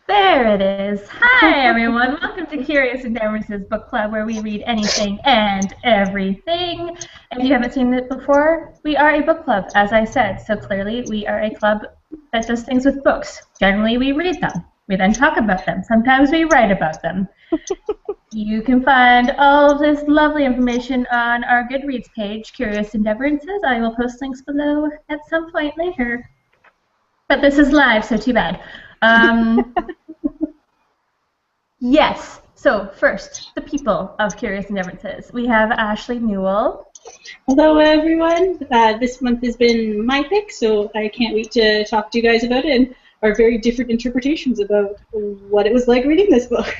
There it is. Hi, everyone. Welcome to Curious Endeavourances Book Club, where we read anything and everything. If you haven't seen it before, we are a book club, as I said. So clearly, we are a club that does things with books. Generally, we read them. We then talk about them. Sometimes we write about them. You can find all of this lovely information on our Goodreads page, Curious Endeavourances. I will post links below at some point later. But this is live, so too bad. Yes. So first, the people of Curious Endeavourances. We have Ashley Newell. Hello, everyone. This month has been my pick, so I can't wait to talk to you guys about it and our very different interpretations about what it was like reading this book.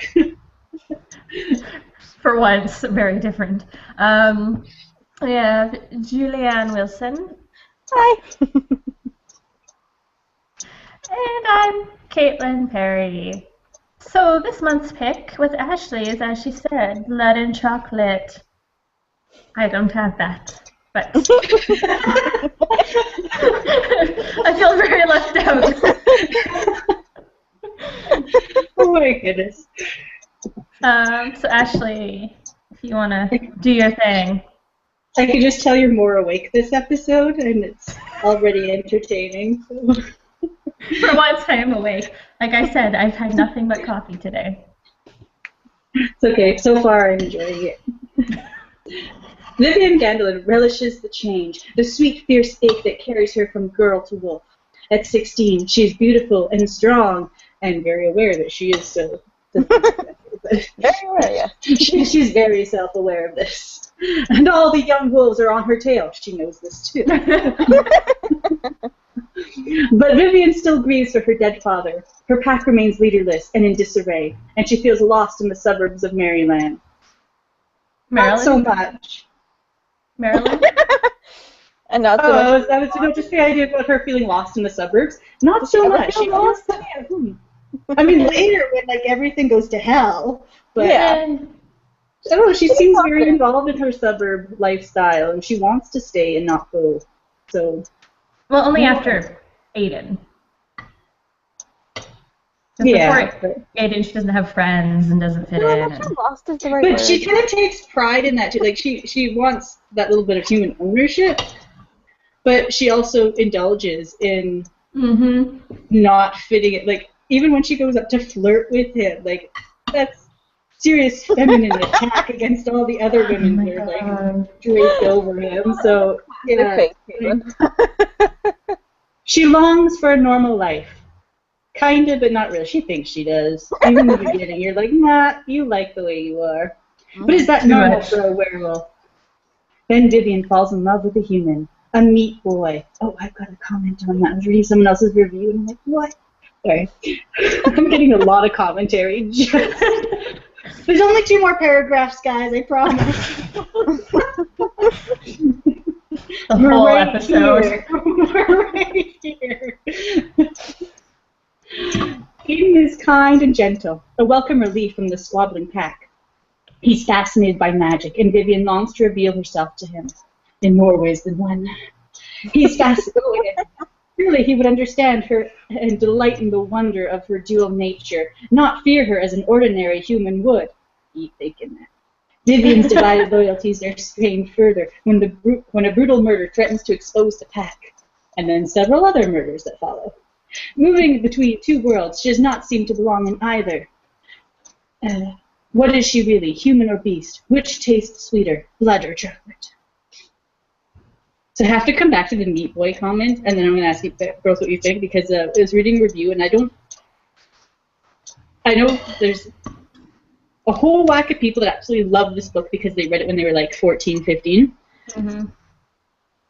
For once, very different. We have Julianne Wilson. Hi. And I'm Caitlin Perry. So this month's pick with Ashley is, as she said, Blood and Chocolate. I don't have that, but I feel very left out. Oh my goodness. So Ashley, if you want to do your thing. I can just tell you're more awake this episode, and it's already entertaining. So. For once, I am awake. Like I said, I've had nothing but coffee today. It's okay. So far, I'm enjoying it. Vivian Gandolin relishes the change, the sweet, fierce ache that carries her from girl to wolf. At 16, she is beautiful and strong, and very aware that she is so. Very aware, yeah. She's very self-aware of this. And all the young wolves are on her tail. She knows this too. But Vivian still grieves for her dead father. Her pack remains leaderless and in disarray, and she feels lost in the suburbs of Maryland. Maryland? Not so much. Maryland? And not so much. That was just the idea about her feeling lost in the suburbs. Not so much. She feels I mean, later when like everything goes to hell. But Yeah. I don't know. She seems very involved in her suburb lifestyle, and she wants to stay and not go. So. Well, only after Aiden. Yeah. Before Aiden, she doesn't have friends and doesn't fit No, in. I'm not sure lost is the right But word. she kind of takes pride in that too. Like she wants that little bit of human ownership, but she also indulges in not fitting it. Like even when she goes up to flirt with him, like that's serious feminine attack against all the other women that are like draped over him. So yeah, she longs for a normal life. Kind of, but not really. She thinks she does. Even in the beginning, you're like, nah, you like the way you are. But is that normal for a werewolf? Then Vivian falls in love with a human, a meat boy. Oh, I've got a comment on that. I was reading someone else's review, and I'm like, what? Sorry. I'm getting a lot of commentary. There's only 2 more paragraphs, guys, I promise. The whole episode. We're right here. Aiden is kind and gentle, a welcome relief from the squabbling pack. He's fascinated by magic, and Vivian longs to reveal herself to him in more ways than one. He's fascinated. Surely he would understand her and delight in the wonder of her dual nature, not fear her as an ordinary human would. Keep thinking that. Vivian's divided loyalties are strained further when a brutal murder threatens to expose the pack, and then several other murders that follow. Moving between 2 worlds, she does not seem to belong in either. What is she really, human or beast? Which tastes sweeter, blood or chocolate? So I have to come back to the meat boy comment, and then I'm going to ask you girls what you think, because I was reading a review, and I know there's a whole whack of people that absolutely love this book because they read it when they were like 14, 15.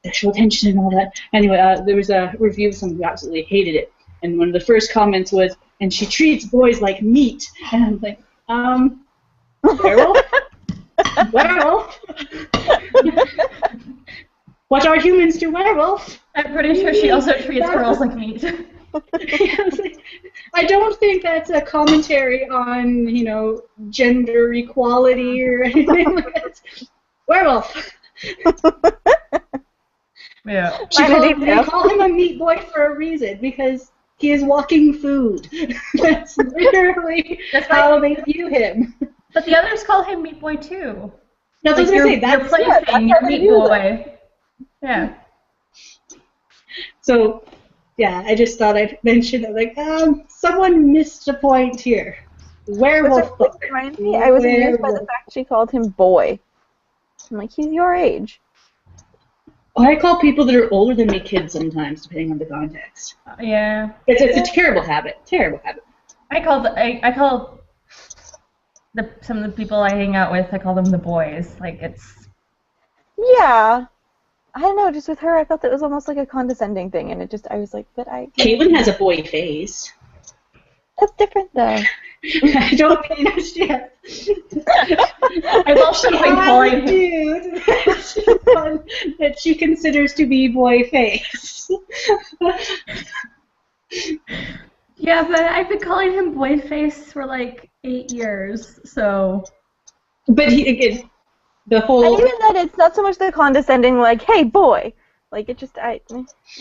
Sexual tension and all that. Anyway, there was a review of someone who absolutely hated it, and one of the first comments was, and she treats boys like meat. And I'm like, werewolf? Werewolf? What are humans to werewolves? I'm pretty sure she also treats girls like meat. I don't think that's a commentary on, gender equality or anything like that. Werewolf. Yeah. They call him a meat boy for a reason, because He is walking food. That's literally how they view him. But the others call him Meat Boy too. That's what I was going to say. That's your plaything, your Meat Boy. Yeah. So, yeah, I just thought I'd mention that, like, someone missed a point here. Werewolf book. Reminds me, I was amused by the fact she called him boy. I'm like, he's your age. I call people that are older than me kids sometimes, depending on the context. Yeah. It's a terrible habit. Terrible habit. I call some of the people I hang out with, I call them the boys. Like, it's... Yeah. I don't know, just with her, I felt it was almost like a condescending thing, and I was like, but I... Caitlin has a boy face. That's different, though. I don't mean it. I've also been calling dude that she considers to be boy face. Yeah, but I've been calling him boy face for like 8 years, so... But again, the whole... And even that, it's not so much the condescending, like, hey, boy. Like, it just,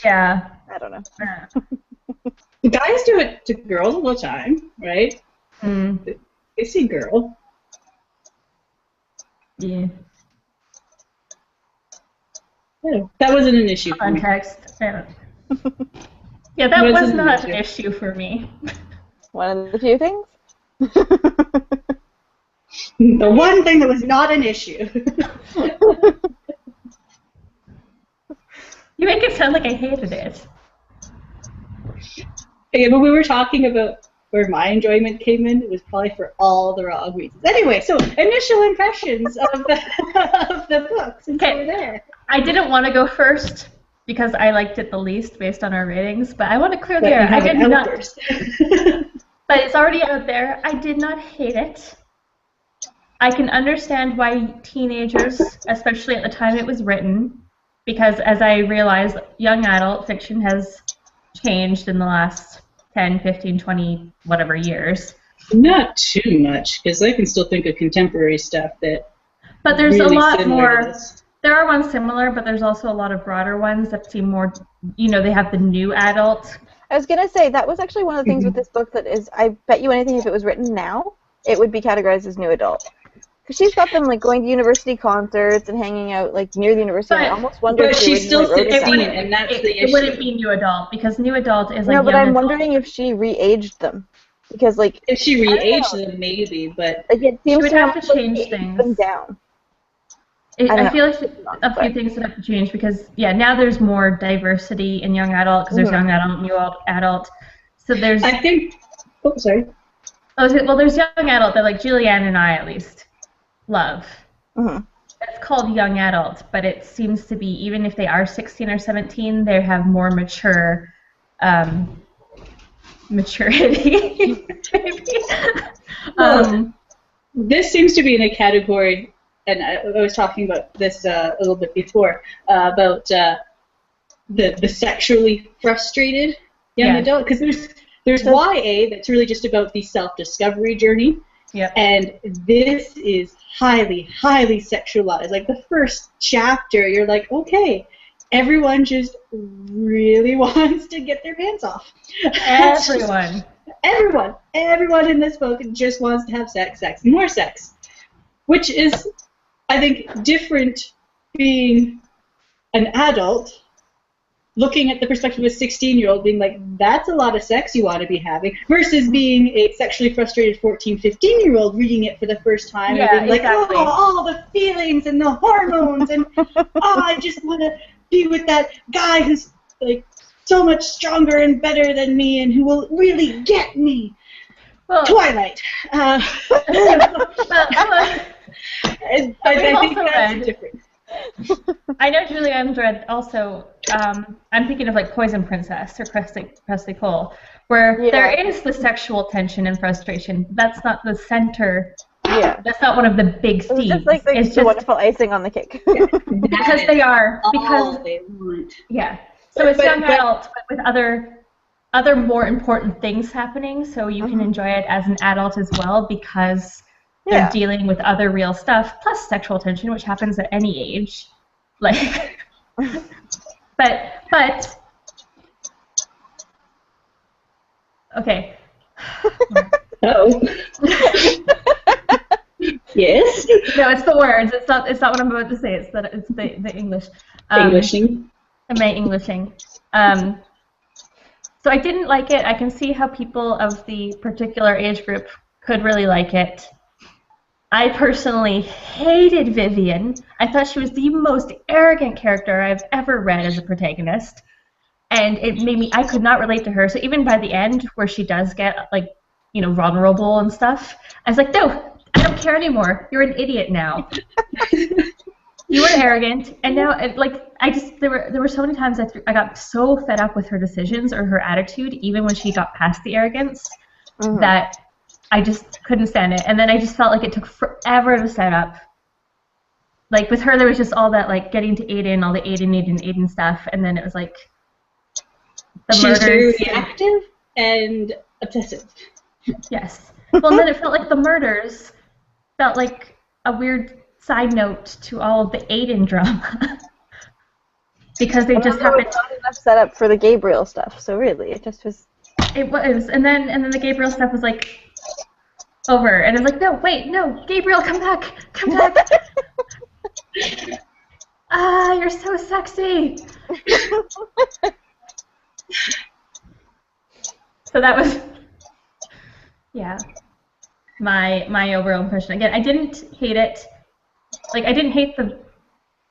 Yeah. I don't know. Guys do it to girls all the time, right? Mm. They see girl. Yeah. Yeah, that wasn't an issue for me. Context. Yeah, that was not an issue for me. One of the few things? The one thing that was not an issue. You make it sound like I hated it. Okay, but we were talking about where my enjoyment came in. It was probably for all the wrong reasons. Anyway, so initial impressions of the book since we were there. I didn't want to go first because I liked it the least based on our ratings, but I want to clear the air. I did not. But it's already out there. I did not hate it. I can understand why teenagers, especially at the time it was written, because as I realized, young adult fiction has changed in the last 10, 15, 20, whatever years. Not too much, because I can still think of contemporary stuff that. But there's really a lot more. This. There are ones similar, but there's also a lot of broader ones that seem more. You know, they have the new adult. I was gonna say that was actually one of the things with this book that is. I bet you anything, if it was written now, it would be categorized as new adult. Because she's got them like going to university concerts and hanging out like near the university. But, I almost wonder if she's still 16, it. and that's the issue. It wouldn't be new adult because new adult is like. No, but young I'm adult. wondering if she re-aged them, because like if she re-aged them, maybe, but like it seems would have to change things. Them down. I feel like a few things that have to change because now there's more diversity in young adult because there's young adult, new adult. So there's. I think. Oh, sorry. Well, there's young adult that like Julianne and I at least love. Mm-hmm. It's called young adult, but it seems to be even if they are 16 or 17, they have more mature maturity. This seems to be in a category, and I was talking about this a little bit before about the sexually frustrated young adult, because there's YA that's really just about the self-discovery journey. Yeah. And this is highly, highly sexualized. Like the first chapter, you're like, okay, everyone just really wants to get their pants off. Everyone. Everyone in this book just wants to have sex, more sex. Which is, I think, different being an adult looking at the perspective of a 16-year-old being like, that's a lot of sex you want to be having, versus being a sexually frustrated 14, 15-year-old reading it for the first time and being like, oh, all the feelings and the hormones and, I just want to be with that guy who's like so much stronger and better than me and who will really get me. Well, Twilight. I think that's different. I know Julianne's read also, I'm thinking of like Poison Princess or Presley Cole, where there is the sexual tension and frustration, but that's not the center. Yeah. That's not one of the big themes. It's just like it's the wonderful icing on the cake. Because they are. Because they want. Yeah. So it's young adult, but with other more important things happening, so you can enjoy it as an adult as well because they're dealing with other real stuff, plus sexual tension, which happens at any age. Like, but Okay. Oh. Yes. No, it's the words. It's not what I'm about to say. It's the English. Englishing. My Englishing. So I didn't like it. I can see how people of the particular age group could really like it. I personally hated Vivian. I thought she was the most arrogant character I've ever read as a protagonist. And it made me, I could not relate to her. So even by the end, where she does get, like, you know, vulnerable and stuff, I was like, no, I don't care anymore. You're an idiot now. You were arrogant, and now, like, there were so many times I got so fed up with her decisions or her attitude, even when she got past the arrogance, that I just couldn't stand it. And then I just felt like it took forever to set up. Like, with her, there was just all that, like, getting to Aiden, all the Aiden stuff, and then it was like the murders. She's very reactive and obsessive. Yes. Well, and then it felt like the murders felt like a weird side note to all of the Aiden drama. Because they just happened. Not enough set up for the Gabriel stuff, so really, it just was. It was, and then the Gabriel stuff was like over, and it was like, no, wait, no, Gabriel, come back. You're so sexy. So that was, yeah, my overall impression. Again, I didn't hate it. Like, I didn't hate the,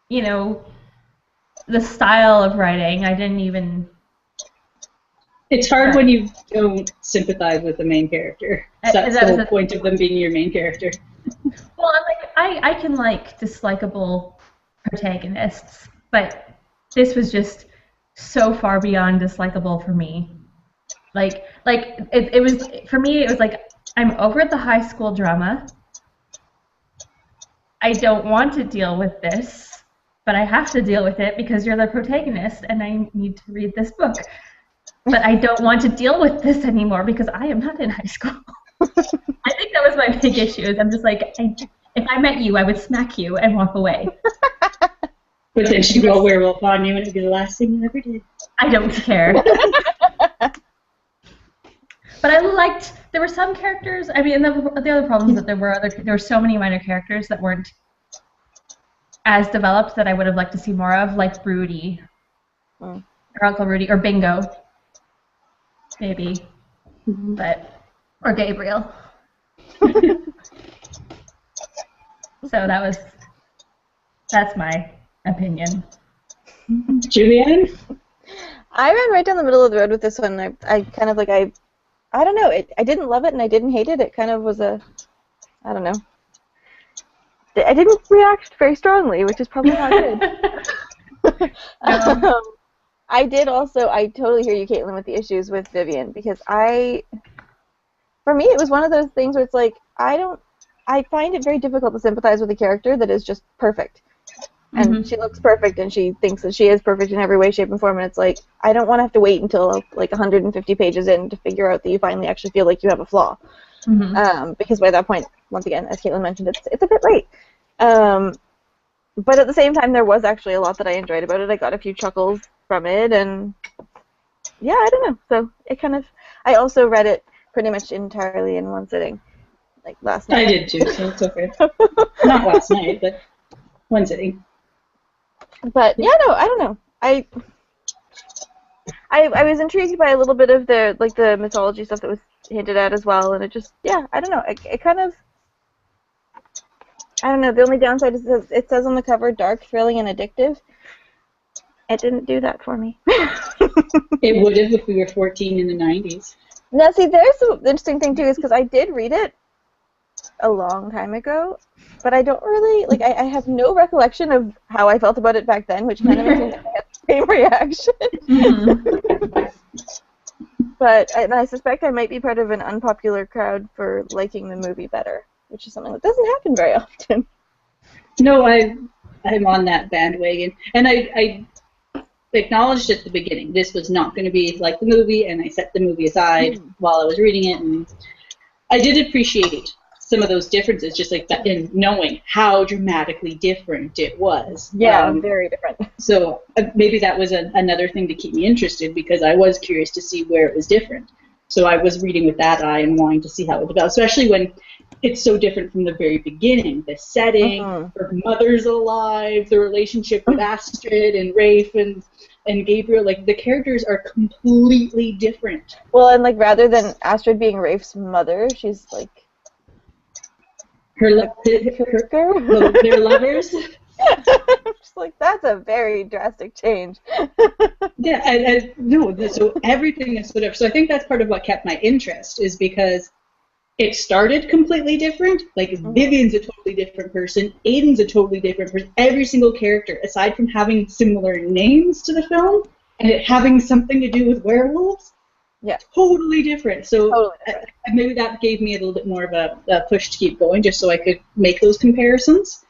you know, the style of writing. I didn't even. It's hard when you don't sympathize with the main character. That's the whole point of them being your main character. Well, I can like dislikable protagonists, but this was just so far beyond dislikable for me. Like it was, for me, it was like, I'm over the high school drama. I don't want to deal with this, but I have to deal with it because you're the protagonist and I need to read this book. But I don't want to deal with this anymore because I am not in high school. I think that was my big issue. Is I'm just like, if I met you, I would smack you and walk away. But then she'd go werewolf on you and it'd be the last thing you ever did. I don't care. But I liked, there were some characters, I mean, and the other problem is that there were so many minor characters that weren't as developed that I would have liked to see more of, like Rudy, or Uncle Rudy, or Bingo, maybe, or Gabriel. So that's my opinion. Julianne? I ran right down the middle of the road with this one. I kind of like, I don't know. I didn't love it and I didn't hate it. It kind of was I don't know. I didn't react very strongly, which is probably not good. I totally hear you, Caitlin, with the issues with Vivian, because for me, it was one of those things where it's like, I find it very difficult to sympathize with a character that is just perfect. And she looks perfect, and she thinks that she is perfect in every way, shape, and form, and it's like, I don't want to have to wait until, like, 150 pages in to figure out that you finally actually feel like you have a flaw. Because by that point, once again, as Caitlin mentioned, it's a bit late. But at the same time, there was actually a lot that I enjoyed about it. I got a few chuckles from it, and yeah, I don't know. So it kind of, I also read it pretty much entirely in one sitting, like last night. I did too, so it's okay. Not last night, but one sitting. But yeah, no, I don't know. I was intrigued by a little bit of the mythology stuff that was hinted at as well, and it just, yeah, I don't know. It kind of, I don't know. The only downside is it says on the cover, dark, thrilling, and addictive. It didn't do that for me. It would have if we were 14 in the 90s. Now, see, there's the interesting thing, too, is because I did read it a long time ago, but I don't really, like, I have no recollection of how I felt about it back then, which kind of makes me think I had the same reaction. But I suspect I might be part of an unpopular crowd for liking the movie better, which is something that doesn't happen very often. No, I'm on that bandwagon. And I acknowledged at the beginning this was not going to be like the movie, and I set the movie aside while I was reading it, and I did appreciate some of those differences, just like that, in knowing how dramatically different it was. Yeah, very different. So maybe that was another thing to keep me interested, because I was curious to see where it was different. So I was reading with that eye and wanting to see how it develops, especially when it's so different from the very beginning. The setting, her mother's alive, the relationship with Astrid and Rafe and Gabriel, like the characters are completely different. Well, and like rather than Astrid being Rafe's mother, she's like they're lovers. Just like, that's a very drastic change. Yeah, and no, so everything is whatever. So I think that's part of what kept my interest, is because it started completely different. Like Vivian's a totally different person, Aiden's a totally different person. Every single character, aside from having similar names to the film and it having something to do with werewolves, totally different. So totally different. Maybe that gave me a little bit more of a push to keep going, just so I could make those comparisons.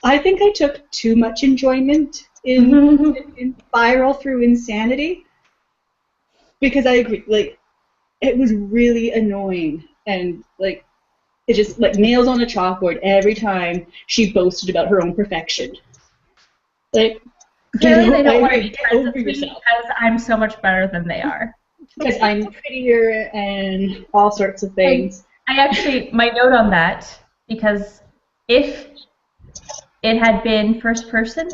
I think I took too much enjoyment in Spiral through Insanity, because I agree, like, it was really annoying, and like it just like nails on a chalkboard every time she boasted about her own perfection. Like, clearly they don't want to be friends with me because I'm so much better than they are. Because I'm prettier and all sorts of things. I actually, my note on that, because if it had been first person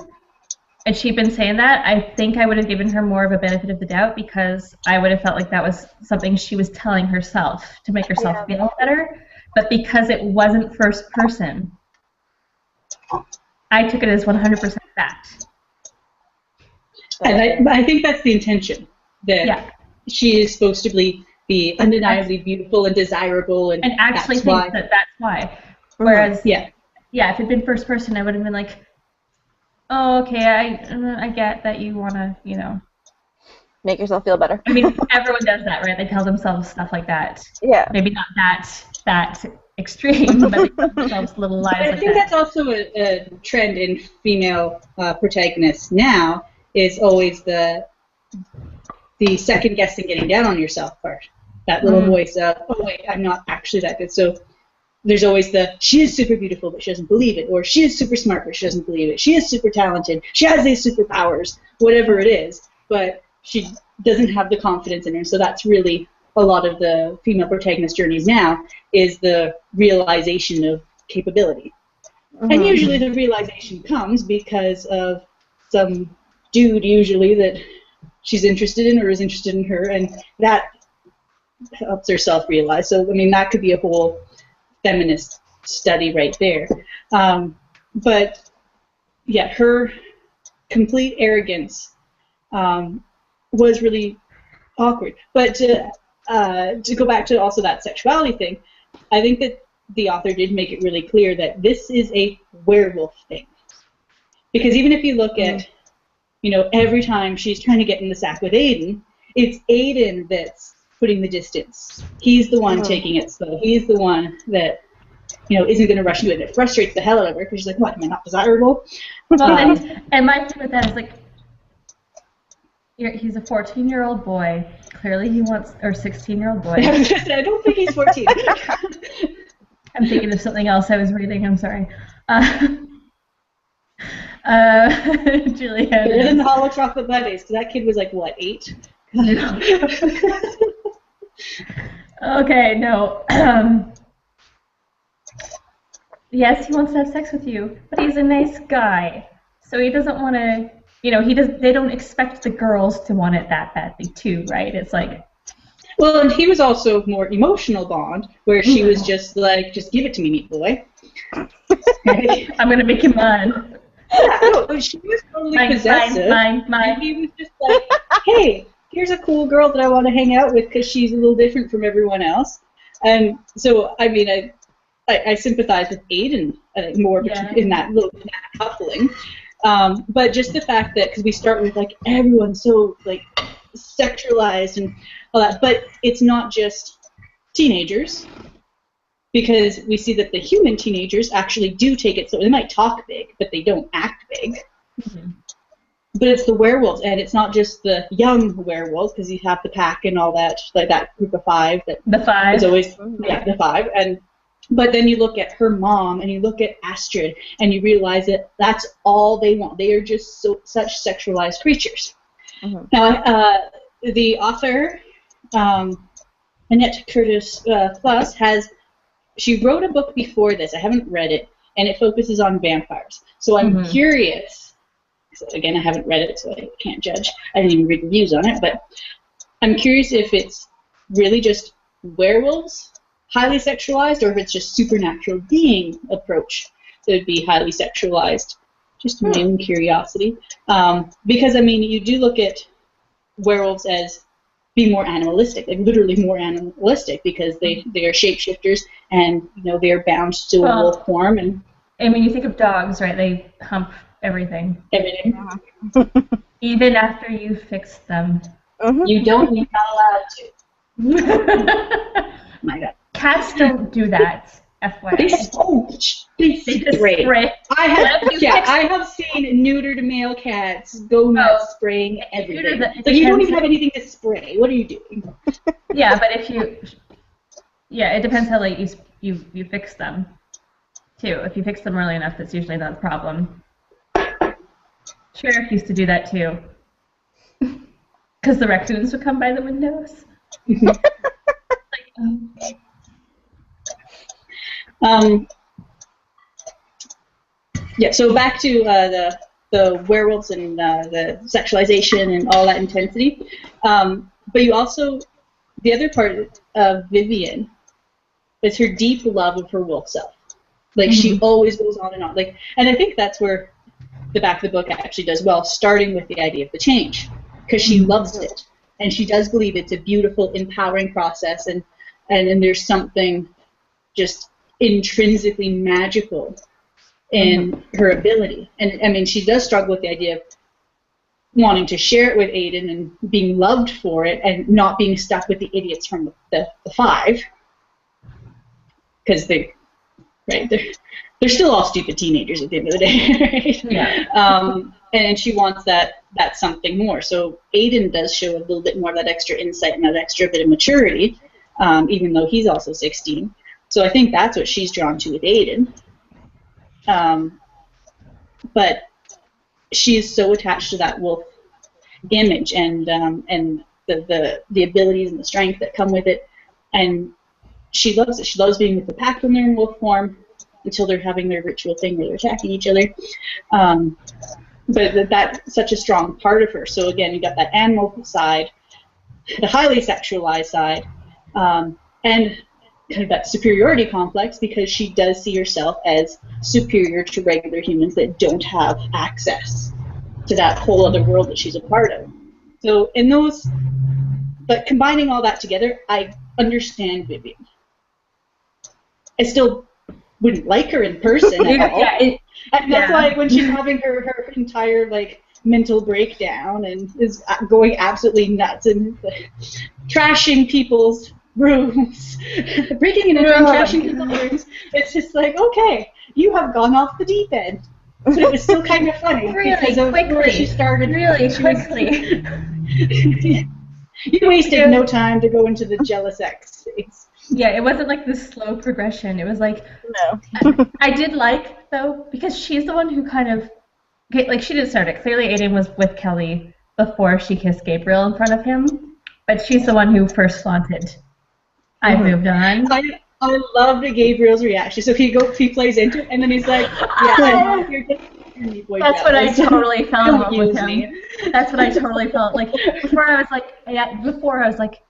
and she'd been saying that, I think I would have given her more of a benefit of the doubt, because I would have felt like that was something she was telling herself to make herself feel better. But because it wasn't first person, I took it as 100% fact. And I think that's the intention, that she is supposed to be undeniably beautiful and desirable, and actually thinks that that's why. Whereas, if it had been first person, I would have been like, oh, okay, I get that you want to, make yourself feel better. I mean, everyone does that, right? They tell themselves stuff like that. Yeah. Maybe not that extreme, but they tell themselves little lies like that. I think that's also a trend in female protagonists now, is always the second guessing, getting down on yourself part. That little voice of, oh wait, I'm not actually that good. So there's always she is super beautiful, but she doesn't believe it. Or she is super smart, but she doesn't believe it. She is super talented. She has these superpowers, whatever it is. But she doesn't have the confidence in her. So that's really a lot of the female protagonist journeys now, is the realization of capability. And usually the realization comes because of some dude, usually, that she's interested in or is interested in her, and that helps her self-realize. So, I mean, that could be a whole feminist study right there. But, yeah, her complete arrogance was really awkward. But to go back to also that sexuality thing, I think that the author did make it really clear that this is a werewolf thing. Because even if you look at, every time she's trying to get in the sack with Aiden, it's Aiden that's putting the distance. He's the one taking it slow. He's the one that, isn't going to rush you in. It frustrates the hell out of her, because she's like, what, am I not desirable? And my thing with that is, like, he's a 14-year-old boy. Clearly he wants, or 16-year-old boy. I don't think he's 14. I'm thinking of something else I was reading. I'm sorry. Julianne. Better than the Hollow Chocolate Mondays, because that kid was like, what, 8? Okay, no. Yes, he wants to have sex with you, but he's a nice guy, so he doesn't want to. They don't expect the girls to want it that badly too, right? It's like. Well, and he was also more emotional bond, where she was just like, just give it to me, meat boy. I'm gonna make him mine. Yeah, no, she was totally possessive. Mine. And he was just like, hey, here's a cool girl that I want to hang out with because she's a little different from everyone else. And so, I mean, I sympathize with Aiden more in that little coupling. But just the fact that, because we start with, like, everyone's so, like, sexualized and all that, but it's not just teenagers, because we see that the human teenagers actually do take it, so they might talk big, but they don't act big. But it's the werewolves, and it's not just the young werewolves, because you have the pack and all that, like that group of 5. The 5. Is always, the 5. But then you look at her mom, and you look at Astrid, and you realize that that's all they want. They are just such sexualized creatures. Now, the author Annette Curtis Klause she wrote a book before this. I haven't read it, and it focuses on vampires. So I'm curious. So again, I haven't read it, so I can't judge. I didn't even read reviews on it, but I'm curious if it's really just werewolves, highly sexualized, or if it's just supernatural being approach that would be highly sexualized. Just my own curiosity. Because, I mean, you do look at werewolves as being more animalistic, like literally more animalistic, because they are shapeshifters and, you know, they are bound to a wolf form. And I mean, you think of dogs, right? They hump everything. Everything. Even after you fix them. You don't, you're not allowed to. My God. Cats don't do that, FYI. They spray. I have seen neutered male cats go nuts spraying everything. So you don't even have anything to spray. What are you doing? Yeah, but it depends how late you fix them, too. If you fix them early enough, that's usually not a problem. Sheriff used to do that, too. Because the raccoons would come by the windows. Yeah, so back to the werewolves and the sexualization and all that intensity. But you also, the other part of Vivian is her deep love of her wolf self. Like, she always goes on. Like, and I think that's where the back of the book actually does well, starting with the idea of the change, because she loves it. And she does believe it's a beautiful, empowering process, and there's something just intrinsically magical in her ability. And I mean, she does struggle with the idea of wanting to share it with Aiden and being loved for it, and not being stuck with the idiots from the five, because they're still all stupid teenagers at the end of the day, right? Yeah. And she wants that something more. So Aiden does show a little bit more of that extra insight and that extra bit of maturity, even though he's also 16. So I think that's what she's drawn to with Aiden. But she is so attached to that wolf image and the abilities and the strength that come with it, and she loves it. She loves being with the pack when they're in wolf form, until they're having their ritual thing where they're attacking each other. But that's such a strong part of her. So again, you got that animal side, the highly sexualized side, and kind of that superiority complex, because she does see herself as superior to regular humans that don't have access to that whole other world that she's a part of. So in those, but combining all that together, I understand Vivian. I still wouldn't like her in person at all. And that's why when she's having her entire mental breakdown and is going absolutely nuts and trashing people's rooms, breaking into and trashing people's rooms, it's just like, okay, you have gone off the deep end. But it was still kind of funny because of where she started. Really quickly. You wasted no time to go into the jealous ex phase. Yeah, it wasn't like this slow progression. It was like, no. I did like, though, because she's the one who kind of, she didn't start it. Clearly Aiden was with Kelly before she kissed Gabriel in front of him, but she's the one who first flaunted. I moved on. I loved Gabriel's reaction. So he plays into it, and then he's like, yeah, you're just me, boy. That's what I totally fell in love with him. That's what I totally felt. Before I was like,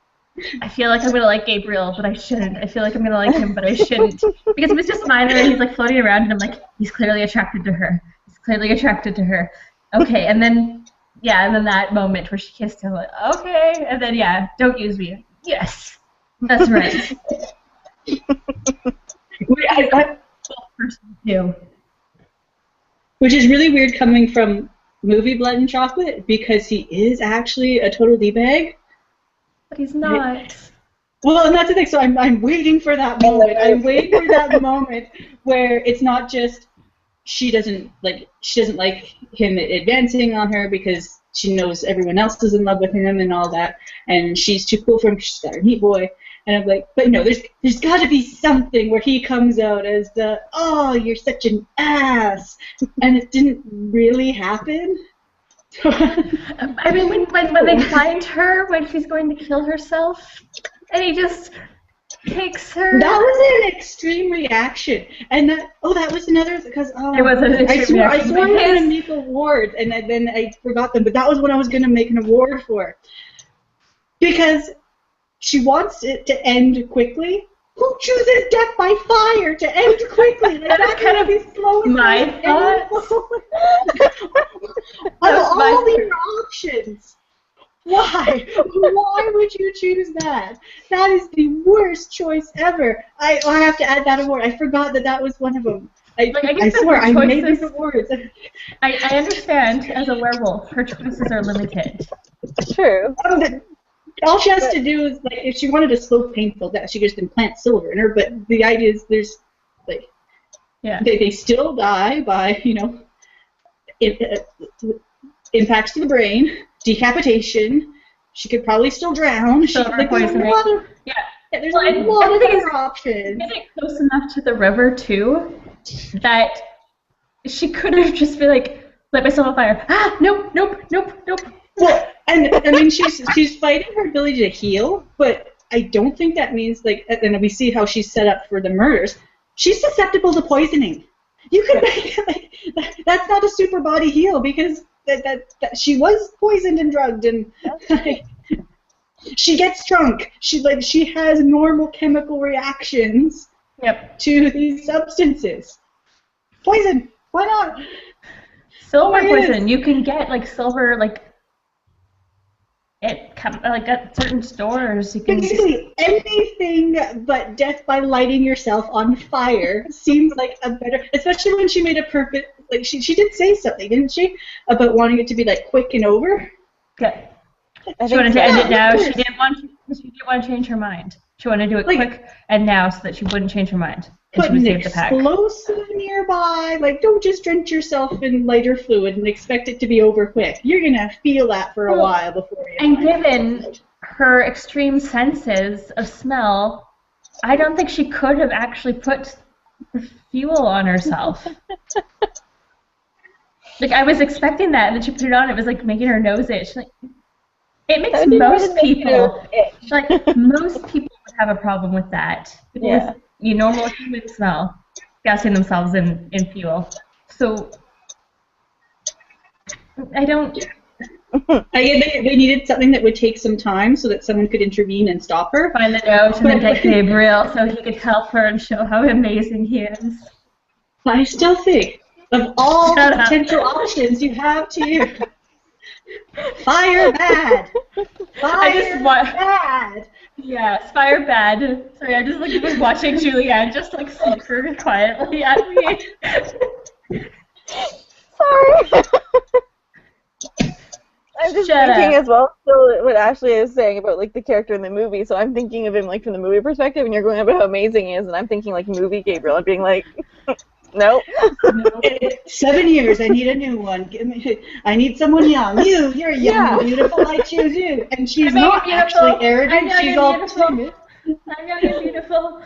I feel like I'm going to like Gabriel, but I shouldn't. I feel like I'm going to like him, but I shouldn't. Because it was just minor, and he's floating around, and I'm like, he's clearly attracted to her. He's clearly attracted to her. Okay, and then that moment where she kissed him, like, okay, and then, don't use me. Yes, that's right. Which is really weird coming from movie Blood and Chocolate, because he is actually a total D-bag. But he's not. Well, and that's the thing. So I'm waiting for that moment. I'm waiting for that moment where it's not just she doesn't like him advancing on her because she knows everyone else is in love with him and all that, and she's too cool for him. She's got her neat boy, and I'm like, but no, there's got to be something where he comes out as the you're such an ass, and it didn't really happen. I mean, when they find her, when she's going to kill herself, and he just takes her. That was an extreme reaction, and that was another because It was an extreme I reaction. swore I was going to make awards, and then I forgot them. But that was what I was going to make an award for, because she wants it to end quickly. Who chooses death by fire to end quickly? Like, That's kind of my thoughts. Out of all the options, why? Why would you choose that? That is the worst choice ever. I have to add that award. I forgot that was one of them. I swear, I made these awards. I understand, as a werewolf, her choices are limited. True. All she has to do is, like, if she wanted a slow, painful death, she just implant silver in her. But the idea is, there's, like, they still die by, impacts to the brain, decapitation. She could probably still drown. Silver poisoning. There's a lot of other options. Get it close enough to the river too that she could have just been like, light myself on fire. Ah, nope. Well, and I mean, she's fighting her ability to heal, but I don't think that means, like, and we see how she's set up for the murders. She's susceptible to poisoning. You could make it like that's not a super body heal because that she was poisoned and drugged and like, she gets drunk. She has normal chemical reactions to these substances. Poison. Why not? Silver poison. You can get like silver at certain stores. You can basically anything but death by lighting yourself on fire seems like a better, especially when she made a perfect, like she did say something, didn't she, about wanting it to be like quick and over. Okay. She wanted to end it now. She didn't want to change her mind. She wanted to do it quick and now so that she wouldn't change her mind. And put an explosive nearby. Like, don't just drench yourself in lighter fluid and expect it to be over quick. You're gonna feel that for a while before you. And given her extreme senses of smell, I don't think she could have actually put the fuel on herself. Like, I was expecting that, and then she put it on. It was like making her nose itch. Like, it makes most people would have a problem with that. Yeah. You normal human smell, gassing themselves in fuel. So I don't. They needed something that would take some time so that someone could intervene and stop her. Find the note and then get Gabriel so he could help her and show how amazing he is. I still think of all the potential options you have to use. Fire bad. Bad. Yes, fire bad. Sorry, I'm just like watching Julianne just like snicker quietly at me. Sorry. I'm just thinking as well, so what Ashley is saying about like the character in the movie, so I'm thinking of him like from the movie perspective, and you're going about how amazing he is, and I'm thinking like movie Gabriel, and being like, no. 7 years, I need a new one. I need someone young. You're young and beautiful, I choose you. And she's not actually arrogant, she's all timid. I know you're beautiful.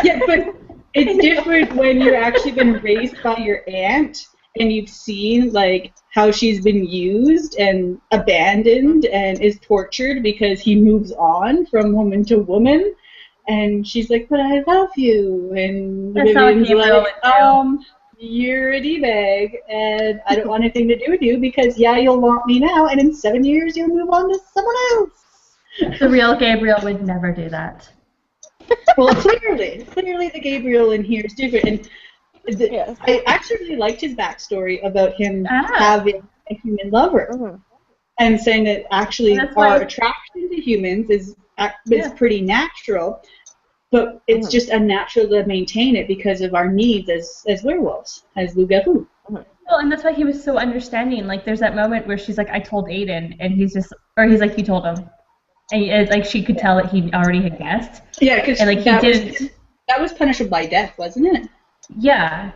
Yeah, but it's different when you've actually been raised by your aunt and you've seen like how she's been used and abandoned and is tortured because he moves on from woman to woman. And she's like, but I love you. And Vivian's like, you're a D-bag, and I don't want anything to do with you because, yeah, you'll want me now, and in 7 years you'll move on to someone else. The real Gabriel would never do that. Well, clearly the Gabriel in here is different. And I actually really liked his backstory about him having a human lover and saying that actually our attraction to humans is pretty natural, but it's just unnatural to maintain it because of our needs as werewolves, as loup-garou. Well, and that's why he was so understanding. Like, there's that moment where she's like, I told Aiden, and he's like, you told him. And like, she could tell that he already had guessed. Yeah, because like, that was punishable by death, wasn't it? Yeah,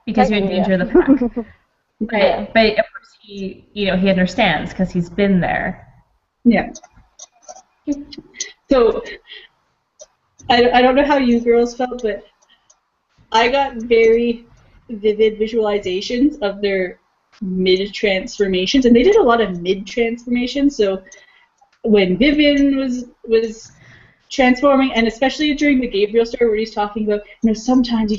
because you endanger the pack. But of course he understands because he's been there. Yeah. So, I don't know how you girls felt, but I got very vivid visualizations of their mid-transformations, and they did a lot of mid-transformations. So when Vivian was transforming, and especially during the Gabriel story where he's talking about, sometimes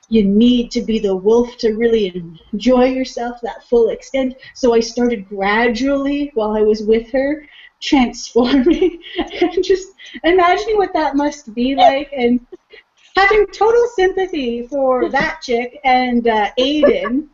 you need to be the wolf to really enjoy yourself that full extent. So I started gradually, while I was with her, transforming, and just imagining what that must be like, and having total sympathy for that chick and Aiden,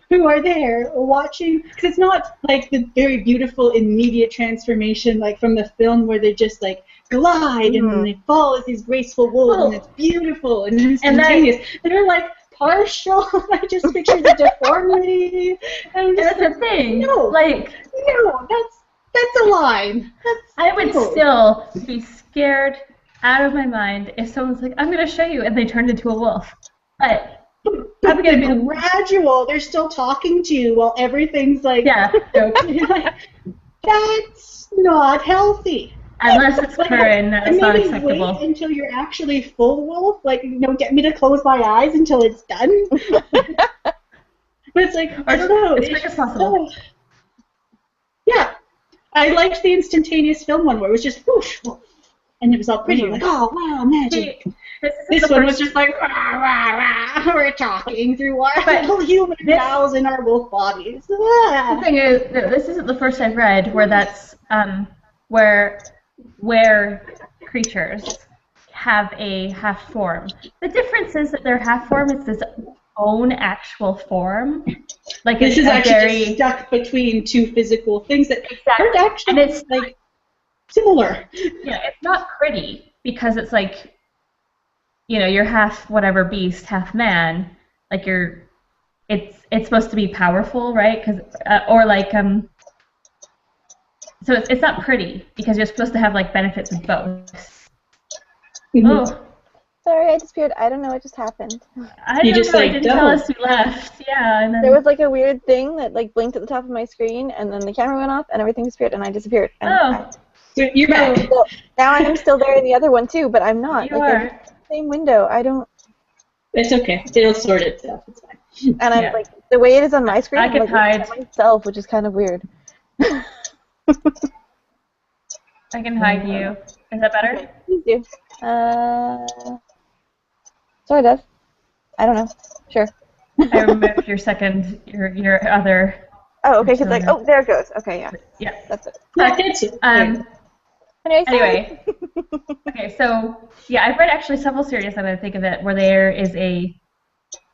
who are there watching, because it's not like the very beautiful immediate transformation like from the film where they just like glide and then they fall as these graceful wolves and it's beautiful and instantaneous. They're like partial. I just picture the deformity. And that's the thing. No, that's a line. I would still be scared out of my mind if someone's like, I'm going to show you, and they turned into a wolf. But I'm going to be gradual. They're still talking to you while everything's like, that's not healthy. Unless it's Curran, that's not acceptable. Wait until you're actually full wolf. Like, get me to close my eyes until it's done. But it's like, I don't know. As quick as possible. Yeah. I liked the instantaneous film one where it was just whoosh, and it was all pretty. Like, oh, wow, magic. This one was just like, rah, rah, rah, we're talking through our little human mouths in our wolf bodies. The thing is, this isn't the first I've read where that's where creatures have a half form. The difference is that their half form is its own actual form. Like this is actually just stuck between two physical things that aren't actually and it's like similar. Yeah, it's not pretty because it's like, you're half whatever beast, half man. Like it's supposed to be powerful, right? So it's not pretty because you're supposed to have like benefits of both. Oh. Sorry, I disappeared. I don't know what just happened. I don't know. It didn't tell us we left. Yeah. And then there was like a weird thing that like blinked at the top of my screen, and then the camera went off, and everything disappeared, and I disappeared. And so you're back. So now I'm still there in the other one too, but I'm not. You are. Same window. I don't. It's okay. It'll sort itself. It's fine. And I'm like the way it is on my screen. I can hide myself, which is kind of weird. I can hide you. Is that better? Okay, please do. Sort of. I don't know. Sure. I removed your other. Oh, okay. Because there it goes. Okay, yeah. Yeah. That's it. Anyway, okay, so I've read actually several series that I think of it where there is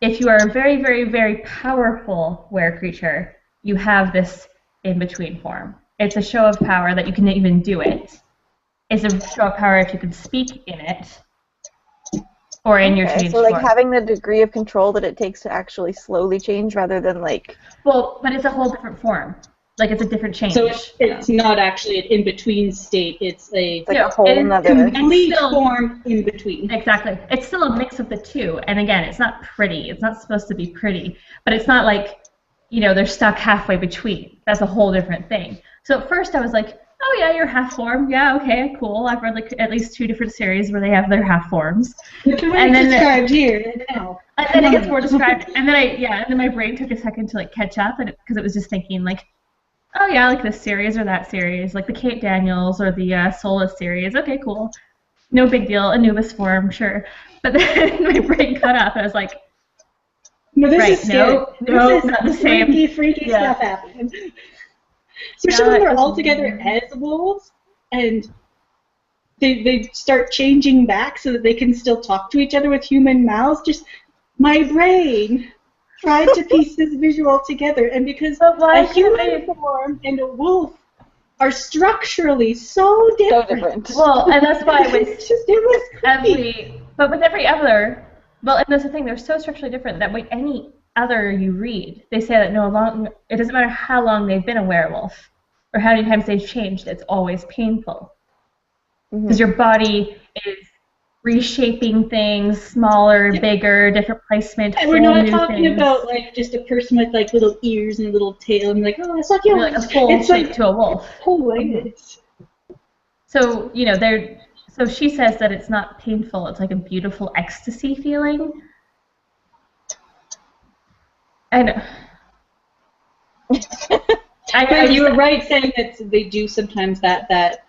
if you are a very, very, very powerful were creature, you have this in-between form. It's a show of power that you can even do it. It's a show of power if you can speak in it or in your changed form. So form. Having the degree of control that it takes to actually slowly change rather than like... Well, but it's a whole different form. Like it's a different change. So it's not actually an in-between state. It's a whole another complete form in between. Exactly. It's still a mix of the two. And again, it's not pretty. It's not supposed to be pretty. But it's not like, they're stuck halfway between. That's a whole different thing. So at first I was like, oh yeah, you're half form. Yeah, okay, cool. I've read like at least 2 different series where they have their half forms. And then described here now. And then it gets more described. And then my brain took a second to like catch up, and because it was just thinking like, oh yeah, like this series or that series, like the Kate Daniels or the Solus series. Okay, cool. No big deal. Anubis form, sure. But then my brain cut up, and I was like, no, this right, is scary. No, it's not the same. Freaky stuff happening. Especially when they're all together as wolves, and they start changing back so that they can still talk to each other with human mouths. Just my brain tried to piece this visual together, and because a human form and a wolf are structurally so different. Well, and that's why it was creepy. But with every other, and that's the thing, they're so structurally different that with any other you read, they say that it doesn't matter how long they've been a werewolf or how many times they've changed, it's always painful. Because your body is reshaping things, smaller, bigger, different placement. And we're not talking about like just a person with like little ears and a little tail and like, oh, it's like like a full shape to a wolf. Oh my goodness. So, so she says that it's not painful, it's like a beautiful ecstasy feeling. And You were right saying that they do sometimes that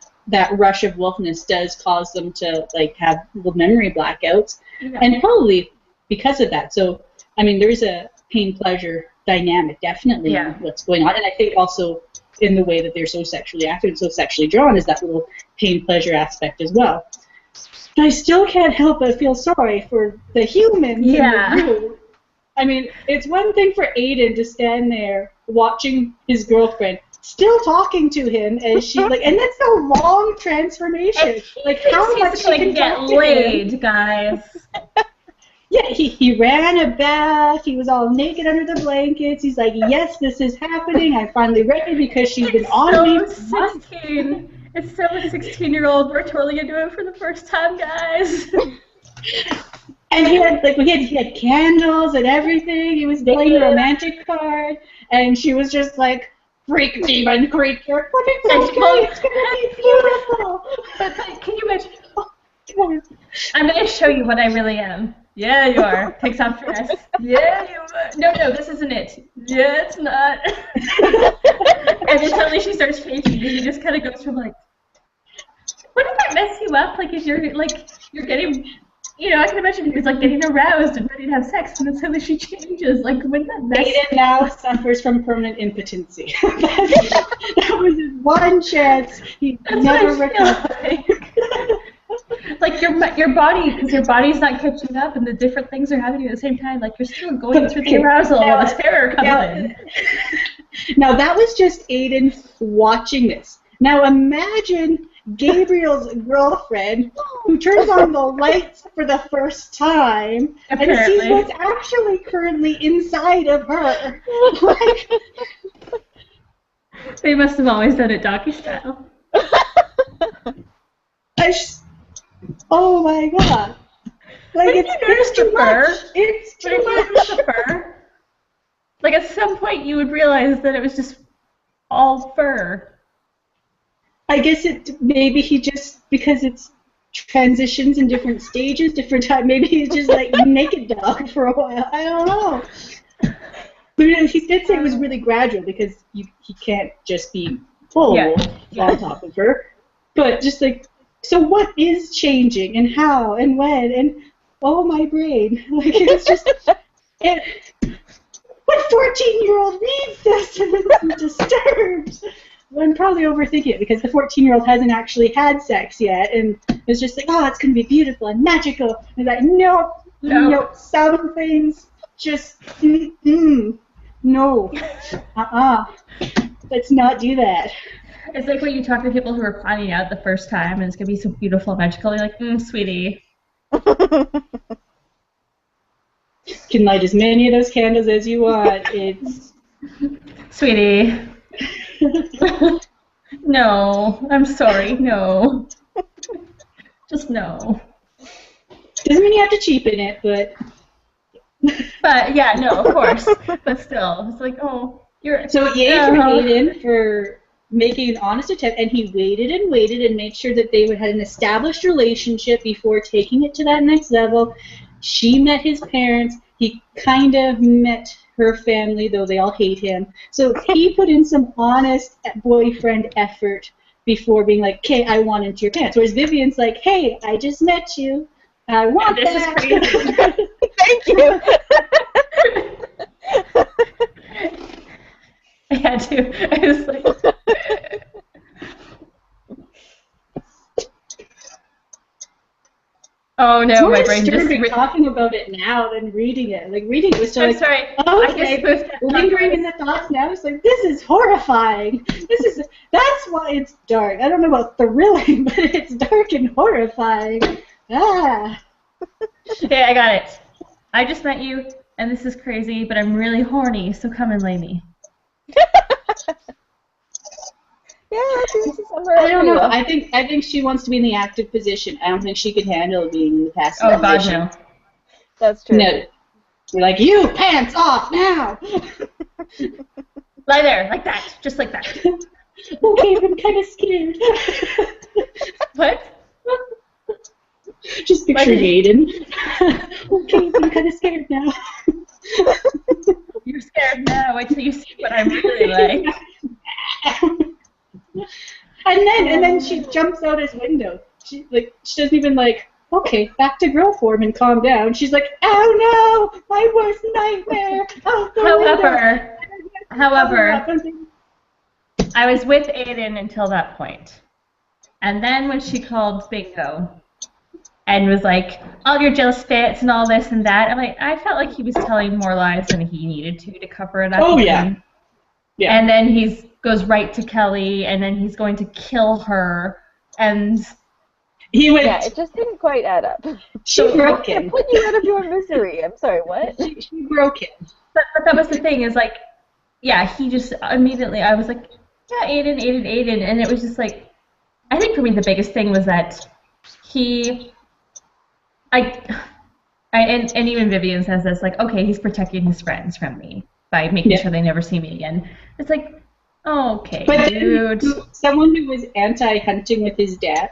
rush of wolfness does cause them to like have little memory blackouts, and probably because of that. So I mean, there's a pain-pleasure dynamic definitely in what's going on, and I think also in the way that they're so sexually active and so sexually drawn is that little pain-pleasure aspect as well. But I still can't help but feel sorry for the humans in the room. I mean, it's one thing for Aiden to stand there watching his girlfriend, still talking to him as she like, and that's a long transformation. Like how much she can get laid, guys. Yeah, he ran a bath. He was all naked under the blankets. He's like, yes, this is happening. I'm finally ready because she's been on me. 16. It's so a 16-year-old. We're totally gonna do it for the first time, guys. And he had candles and everything. He was playing a romantic card, and she was just like, freak demon creature. But it's okay. It's gonna be beautiful. But can you imagine? I'm gonna show you what I really am. Yeah, you are. Takes off dress. Yeah, you are. No, this isn't it. Yeah, it's not. And then suddenly she starts changing, and he just kind of goes from like, wouldn't that mess you up? Like if you're getting, I can imagine he was like getting aroused and ready to have sex, and then suddenly she changes. Like wouldn't that mess? Aiden now suffers from permanent impotency. That was his one chance. He never recovered. Like your body, because your body's not catching up, and the different things are happening at the same time. Like you're still going through the arousal while the terror comes in. Now that was just Aiden watching this. Now imagine Gabriel's girlfriend who turns on the lights for the first time and sees what's actually currently inside of her. Like, they must have always done it doggy style. Oh my god. Like it's too much. It's too much. Like at some point you would realize that it was just all fur. I guess maybe he just, because it's transitions in different stages, different time, maybe he's just like naked dog for a while. I don't know. But he did say it was really gradual because he can't just be full on top of her. But just like, so what is changing and how and when and oh my brain. Like it's just what 14-year-old reads this and is disturbed? I'm probably overthinking it because the 14-year-old hasn't actually had sex yet and it's just like, oh, it's going to be beautiful and magical. And like, nope, some things just, no, let's not do that. It's like when you talk to people who are planning out the first time and it's going to be so beautiful and magical, you're like, sweetie. You can light as many of those candles as you want. It's... Sweetie. No, I'm sorry, no. Just no. Doesn't mean you have to cheapen it, but... But, yeah, no, of course. But still, it's like, oh, you're... So yay for Aiden for making an honest attempt, and he waited and made sure that they had an established relationship before taking it to that next level. She met his parents. He kind of met her family, though they all hate him. So he put in some honest boyfriend effort before being like, okay, I want into your pants. Whereas Vivian's like, hey, I just met you. I want this that. Is crazy. Thank you. I had to. I was like... Oh no, my brain just... talking about it now than reading it. Like reading it was so I'm like, sorry. okay, lingering in the thoughts now. It's like, this is horrifying. That's why it's dark. I don't know about thrilling, but it's dark and horrifying. Ah. Okay, I got it. I just met you, and this is crazy, but I'm really horny, so come and lay me. Yeah, I don't know. I think she wants to be in the active position. I don't think she could handle being in the passive position. God, no. That's true. No. We're like, you, pants off now! Lie there, like that, just like that. Okay, I'm kind of scared. What? Just picture Aiden. Okay, I'm kind of scared now. You're scared now. Wait till you see what that I really like. And then she jumps out his window. She doesn't even okay, back to girl form and calm down. She's like, oh no, my worst nightmare. However, I was with Aiden until that point. And then when she called Bingo and was like, all your jealous fits and all this and that, I felt like he was telling more lies than he needed to cover it up. Oh, yeah. Yeah. And then he goes right to Kelly, and then he's going to kill her, and he went. Yeah, it just didn't quite add up. She broke him. Put you out of your misery. I'm sorry, what? She broke him. But that was the thing, is like, yeah, he just immediately, I was like, yeah, Aiden, and it was just like, I think for me the biggest thing was that and even Vivian says this, like, okay, he's protecting his friends from me by making sure they never see me again. It's like, oh, okay, but dude. Someone who was anti-hunting with his dad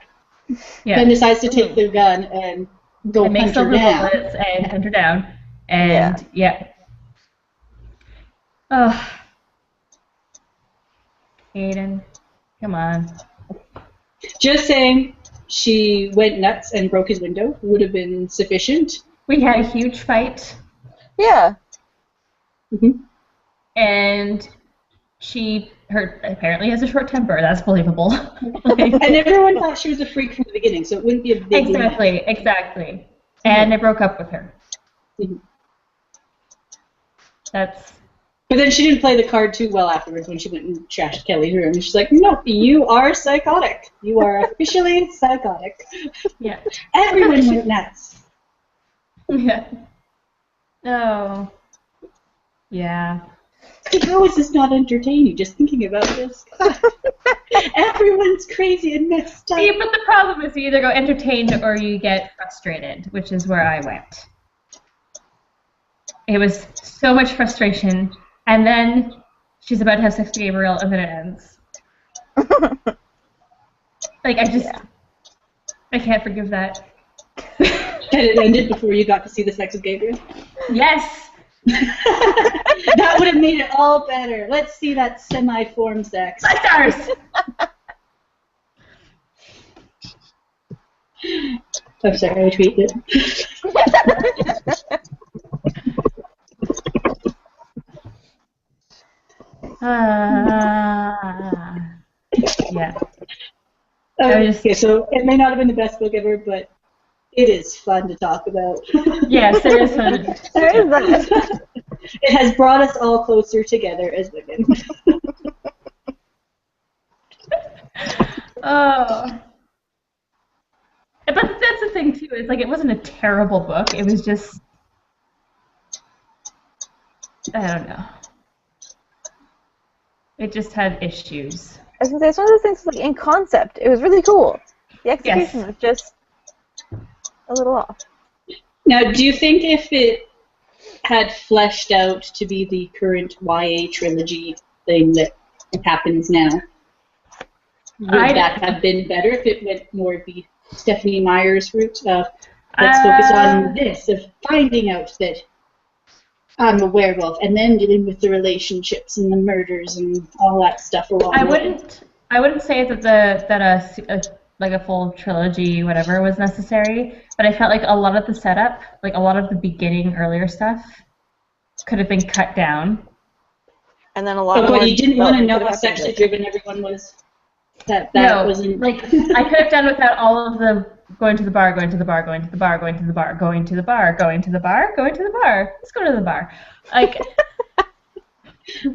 then decides to take their gun and go and hunt her down. Bullets and hunt her down. And, Oh. Aiden, come on. Just saying, she went nuts and broke his window. Would have been sufficient. We had a huge fight. Yeah. Mm-hmm. And she apparently has a short temper. That's believable. And everyone thought she was a freak from the beginning, so it wouldn't be a big Exactly. And I broke up with her. Mm-hmm. But then she didn't play the card too well afterwards when she went and trashed Kelly's room. She's like, no, you are psychotic. You are officially psychotic. Yeah. Everyone went nuts. Yeah. Oh. Yeah. How is this not entertaining? Just thinking about this. Everyone's crazy and messed up. See, but the problem is you either go entertained or you get frustrated, which is where I went. It was so much frustration, and then she's about to have sex with Gabriel, and then it ends. I can't forgive that. And it ended before you got to see the sex with Gabriel? Yes! That would have made it all better. Let's see that semi-form sex. 5 stars! I'm sorry, I tweeted it. Yeah. Okay, so it may not have been the best book ever, but it is fun to talk about. Yes, there is fun. There is that. It has brought us all closer together as women. Oh. But that's the thing, too. It's like it wasn't a terrible book. It was just... I don't know. It just had issues. I was gonna say, it's one of those things, like, in concept, it was really cool. The execution was just a little off. Now, do you think if it had fleshed out to be the current YA trilogy thing that happens now, would that have been better if it went more of the Stephanie Meyer's route of let's focus on this, of finding out that I'm a werewolf, and then dealing with the relationships and the murders and all that stuff along the way? I wouldn't say that a full trilogy, whatever, was necessary, but I felt like a lot of the setup, like a lot of the beginning, earlier stuff, could have been cut down. And then a lot more. You didn't want to know how sexually driven everyone was. That wasn't like I could have done without all of the going to the bar, going to the bar, going to the bar, going to the bar, going to the bar, going to the bar, going to the bar. Let's go to the bar. Like,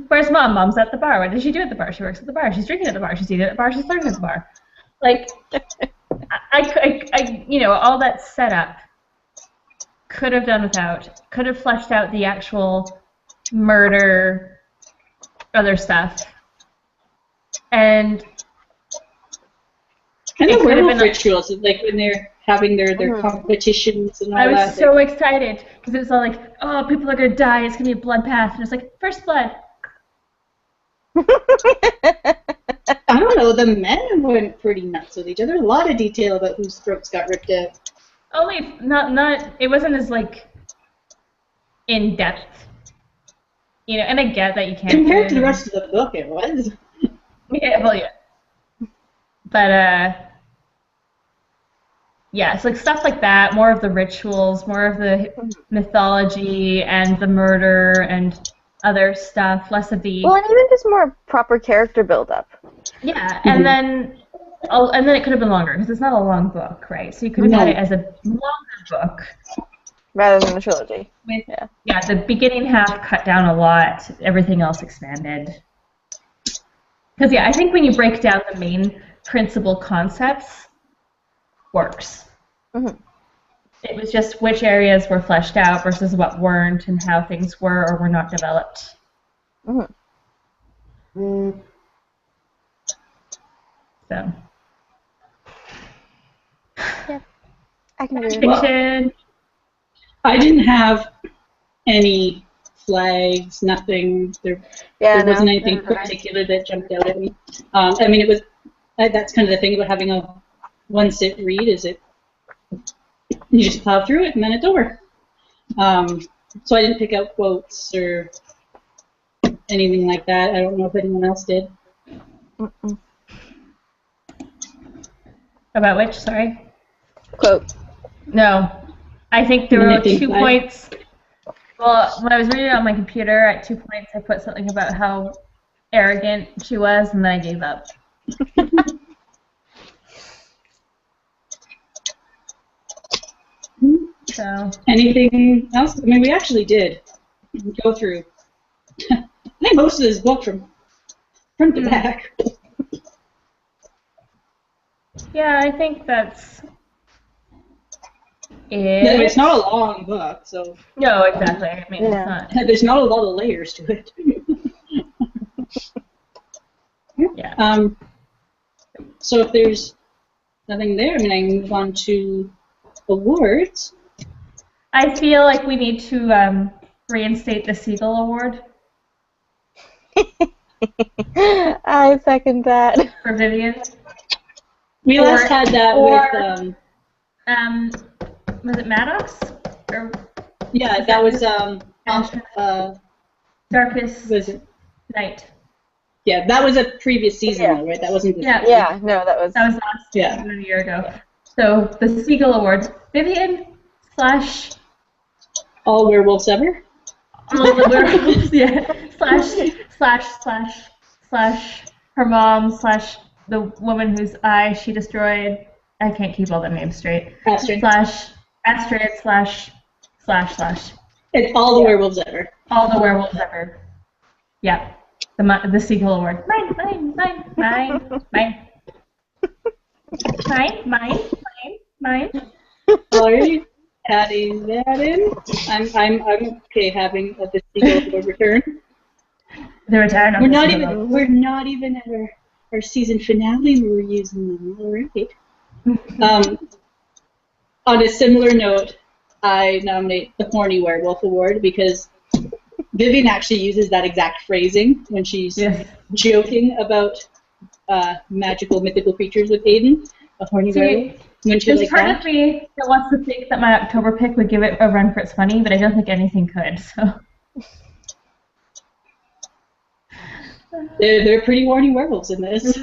where's Mom? Mom's at the bar. What does she do at the bar? She works at the bar. She's drinking at the bar. She's eating at the bar. She's flirting at the bar. Like, all that setup could have done without. Could have fleshed out the actual murder, other stuff, and the werewolf rituals, like when they're having their competitions and all that. I was so excited because it's all like, oh, people are gonna die. It's gonna be a bloodbath, and it's like first blood. I don't know. The men went pretty nuts with each other. A lot of detail about whose throats got ripped out. Only not. It wasn't as like in depth. You know, and I get that you can't Compared to the rest of the book, it was. Yeah, well, yeah. But yeah, it's like stuff like that, more of the rituals, more of the mythology and the murder and other stuff, less of the Well, and even just more proper character build-up. yeah, and then it could have been longer because it's not a long book, right? So you could have had it as a longer book Rather than a trilogy. with the beginning half cut down a lot, everything else expanded. Because I think when you break down the main principal concepts, works. Mm-hmm. It was just which areas were fleshed out versus what weren't, and how things were or were not developed. Mm-hmm. So. Yeah, I can agree. Fiction. I didn't have any flags, nothing. There wasn't anything particular that jumped out at me. I mean, it was. That's kind of the thing about having a one-sit read, is it you just plow through it and then it's over. So I didn't pick out quotes or anything like that. I don't know if anyone else did. Mm-mm. About which? Sorry. Quote. No, I think there were 2 points. Well, when I was reading it on my computer, at 2 points I put something about how arrogant she was, and then I gave up. So. Anything else? I mean, we actually did go through I think most of this book from front to back. Yeah, I think that's it. No, it's not a long book, so. No, exactly. I mean, it's not. There's not a lot of layers to it. Yeah. So if there's nothing there, I mean, I can move on to awards. I feel like we need to reinstate the Seagull Award. I second that. For Vivian. We last had that with was it Maddox? Or yeah, that was Darkest was it? Night. Yeah, that was a previous season, though, right? That wasn't this season. Yeah, no, that was last season, a year ago. So the Seagull Award, Vivian / All Werewolves Ever. All the werewolves, / her mom / the woman whose eye she destroyed. I can't keep all the names straight. Astrid. / Astrid / It's All the Werewolves Ever. All the werewolves ever. Yeah. The Seagull Award. Mine. Alright, adding that in. I'm okay having the Seagull Award return. The return of We're not even at our season finale where we're using them. Alright. On a similar note, I nominate the Horny Werewolf Award because Vivian actually uses that exact phrasing when she's joking about magical, mythical creatures with Aiden. A horny werewolf. There's part of me that wants to think that my October pick would give it a run for its money, but I don't think anything could. So they're pretty horny werewolves in this.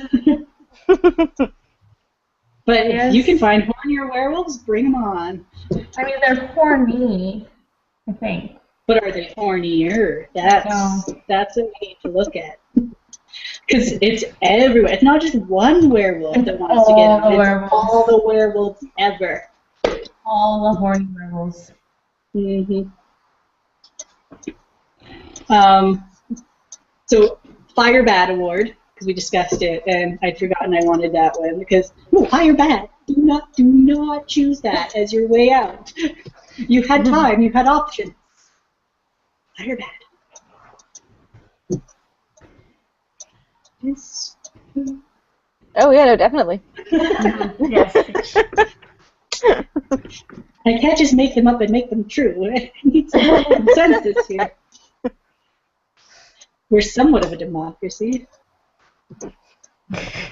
But if you can find hornier werewolves, bring them on. I mean, they're horny, I think. But are they hornier? That's what we need to look at. Because it's everywhere. It's not just one werewolf that wants to get them. It's all the werewolves ever. All the horny werewolves. So, Fire Bat Award, because we discussed it, and I'd forgotten I wanted that one. Because, Fire Bat, do not choose that as your way out. You had time, you had options. Fire Bat. Yes. Oh yeah, no, definitely. Yes. I can't just make them up and make them true. I need some consensus here. We're somewhat of a democracy.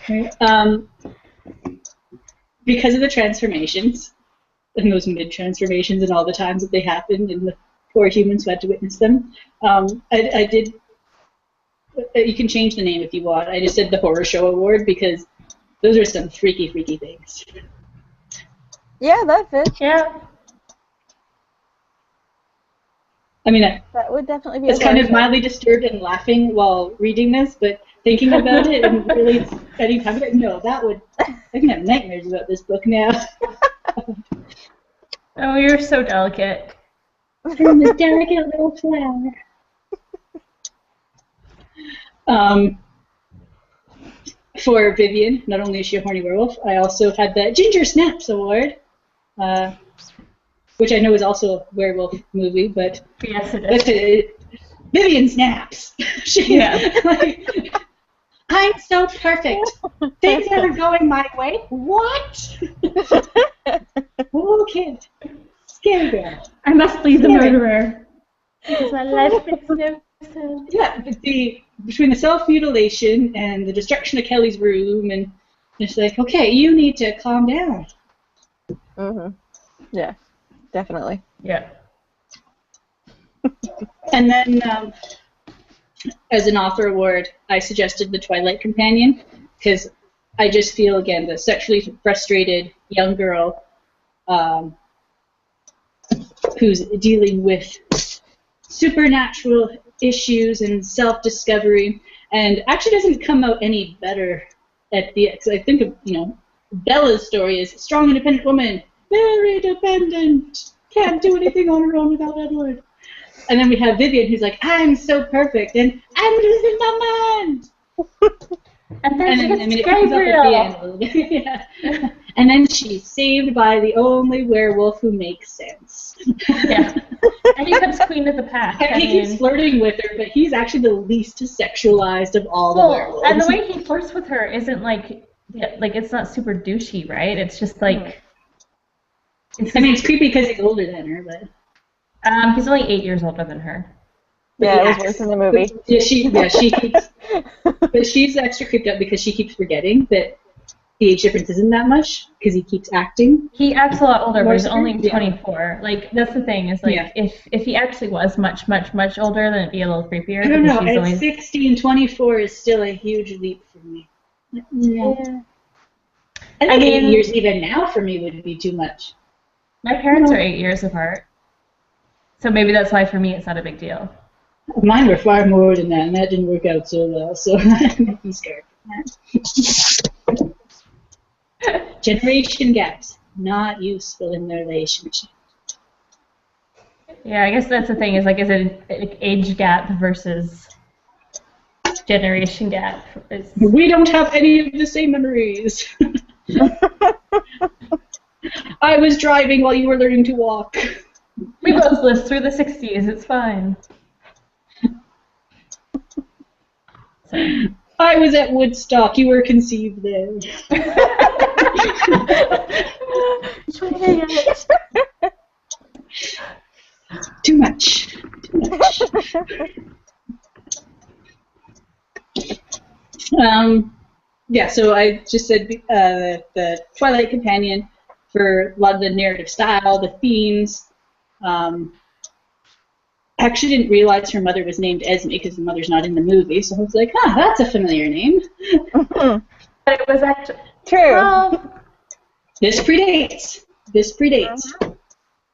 Right. Because of the transformations, and those mid-transformations and all the times that they happened, and poor humans who had to witness them. I did. You can change the name if you want. I just said the Horror Show Award because those are some freaky things. Yeah, that fits. Yeah. I mean, That would definitely be. it's kind of mildly disturbed and laughing while reading this, but thinking about it and really spending time with it, no, that would. I can have nightmares about this book now. Oh, you're so delicate. I'm a delicate little flower. For Vivian, not only is she a horny werewolf, I also had the Ginger Snaps Award, which I know is also a werewolf movie, but Yes, it is. Vivian snaps. She's like, I'm so perfect. Things aren't going my way. What? Oh, kid. Scary girl. I must leave the murderer. Because my life makes no sense. Yeah, between the self-mutilation and the destruction of Kelly's room, and it's like, okay, you need to calm down. Mhm. Yeah, definitely. Yeah. And then, as an author award, I suggested The Twilight Companion, because I just feel, again, the sexually frustrated young girl who's dealing with supernatural issues and self-discovery, and actually doesn't come out any better at the end. I think of, Bella's story is a strong, independent woman, very dependent, can't do anything on her own without Edward. And then we have Vivian, who's like, I'm so perfect, and I'm losing my mind. And then it comes up at the end a little bit. Yeah. And then she's saved by the only werewolf who makes sense. Yeah. And he becomes queen of the pack. And he keeps flirting with her, but he's actually the least sexualized of all the werewolves. And the way he flirts with her isn't like it's not super douchey, right? It's just like. It's creepy because he's older than her, but. He's only 8 years older than her. Yeah, it was worse in the movie. She keeps. But she's extra creeped out because she keeps forgetting that the age difference isn't that much because he keeps acting. He acts a lot older, but he's only 24. Like, that's the thing, is like, if he actually was much, much, much older, then it'd be a little creepier. I don't know, at 16, 24 is still a huge leap for me. Yeah. I think 8 years even now for me would be too much. My parents are 8 years apart. So maybe that's why for me it's not a big deal. Mine were far more than that, and that didn't work out so well, so I'm scared. Generation gaps, not useful in the relationship. Yeah, I guess that's the thing, is like, is it an age gap versus generation gap? We don't have any of the same memories. I was driving while you were learning to walk. We both lived through the 60s, it's fine. So. I was at Woodstock, you were conceived there. Too much. So I just said the Twilight Companion for a lot of the narrative style, the themes. I actually didn't realize her mother was named Esme because the mother's not in the movie, so I was like, that's a familiar name. But it was actually... True. This predates.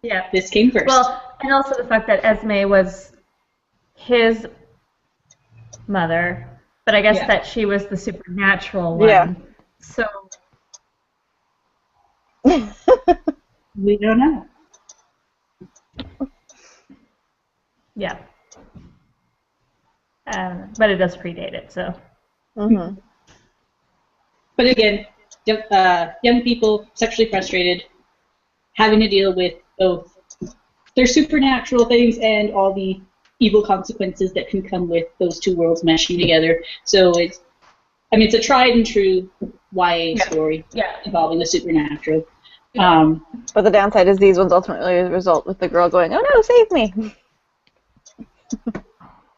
Yeah. This came first. Well, and also the fact that Esme was his mother, but I guess that she was the supernatural one. Yeah. So... We don't know. Yeah. But it does predate it, so. Mm-hmm. But again, young people, sexually frustrated, having to deal with both their supernatural things and all the evil consequences that can come with those two worlds meshing together. So it's a tried and true YA story involving the supernatural. But the downside is these ones ultimately result with the girl going, "Oh no, save me!"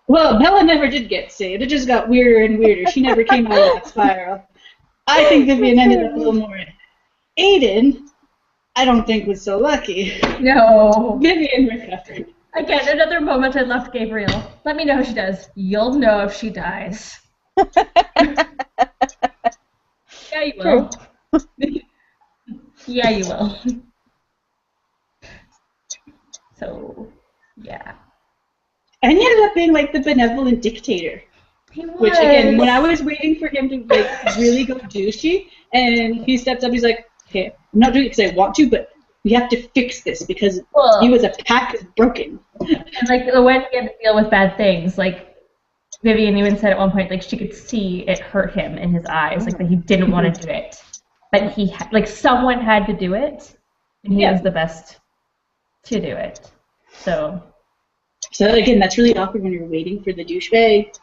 Well, Bella never did get saved. It just got weirder and weirder. She never came out of that spiral. I think Vivian ended up a little more. Aiden, I don't think was so lucky. No. Vivian recovered. Again, another moment I left Gabriel. Let me know how she does. You'll know if she dies. Yeah, you will. Yeah, you will. So, yeah. And he ended up being like the benevolent dictator. He was. Which, again, when I was waiting for him to like really go douchey, and he steps up, he's like, okay, I'm not doing it because I want to, but we have to fix this because he was a pack is broken. And like when he had to deal with bad things, like Vivian even said at one point, like she could see it hurt him in his eyes, like that he didn't want to do it, but he like someone had to do it, and he was the best to do it. So again, that's really awkward when you're waiting for the douchebag,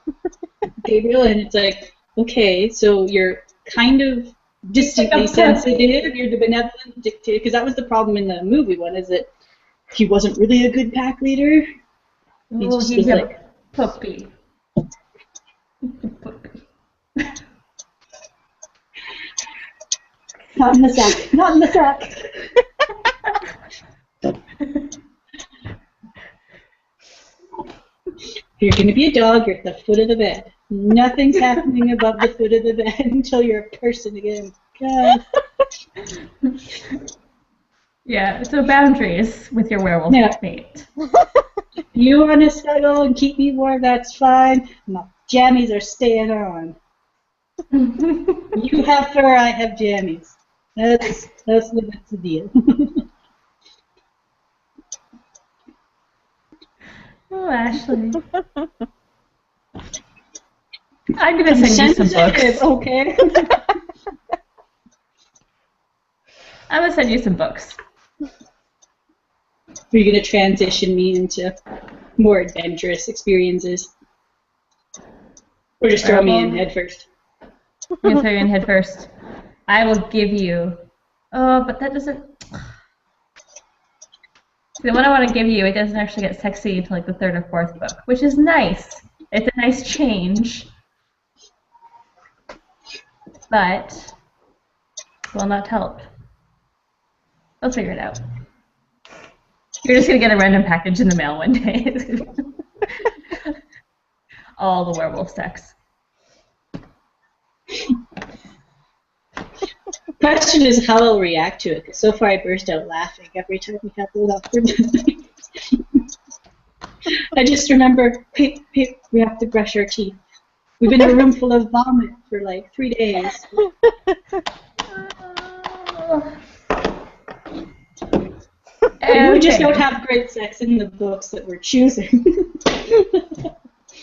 Gabriel, and it's like, okay, so you're kind of distantly sensitive, you're the benevolent dictator, because that was the problem in the movie one, is that he wasn't really a good pack leader. He just was like puppy. Not in the sack. Not in the sack. You're going to be a dog, you're at the foot of the bed. Nothing's happening above the foot of the bed until you're a person again. God. Yeah, so boundaries with your werewolf mate. You want to snuggle and keep me warm, that's fine. My jammies are staying on. You have fur, I have jammies. That's the deal. Oh, Ashley. I'm going to send you some books. Okay. I'm going to send you some books. Are you going to transition me into more adventurous experiences? Or just throw me in head first? I'm going to throw you in head first. I will give you... Oh, but that doesn't... The one I want to give you, it doesn't actually get sexy until like the third or fourth book, which is nice. It's a nice change. But will not help. I'll figure it out. You're just going to get a random package in the mail one day. All the werewolf sex. Question is how I'll react to it, because so far I burst out laughing every time we have those awkward moments. I just remember, Pip, we have to brush our teeth. We've been in a room full of vomit for like 3 days. And we just don't have great sex in the books that we're choosing.